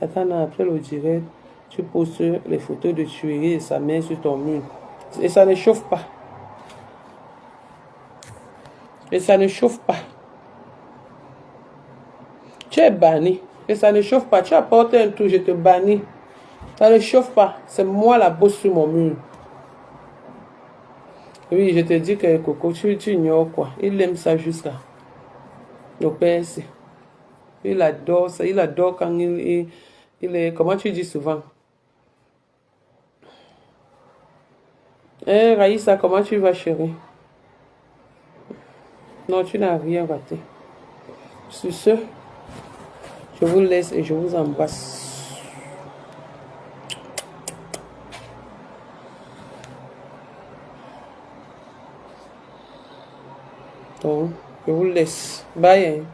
Attends, après le direct, tu poses les photos de tuerie et sa mère sur ton mur. Et ça ne chauffe pas. Et ça ne chauffe pas. Tu es banni. Et ça ne chauffe pas. Tu apportes un truc, je te bannis. Ça ne chauffe pas. C'est moi la bosse sur mon mur. Oui, je te dis que Coco, tu ignores quoi. Il aime ça jusqu'à. Le père, c'est. Il adore ça. Il adore quand il est. Comment tu dis souvent? Raïssa, comment tu vas, chérie? Non, tu n'as rien raté. Sur ce, je vous laisse et je vous embrasse. Donc, je vous laisse. Bye.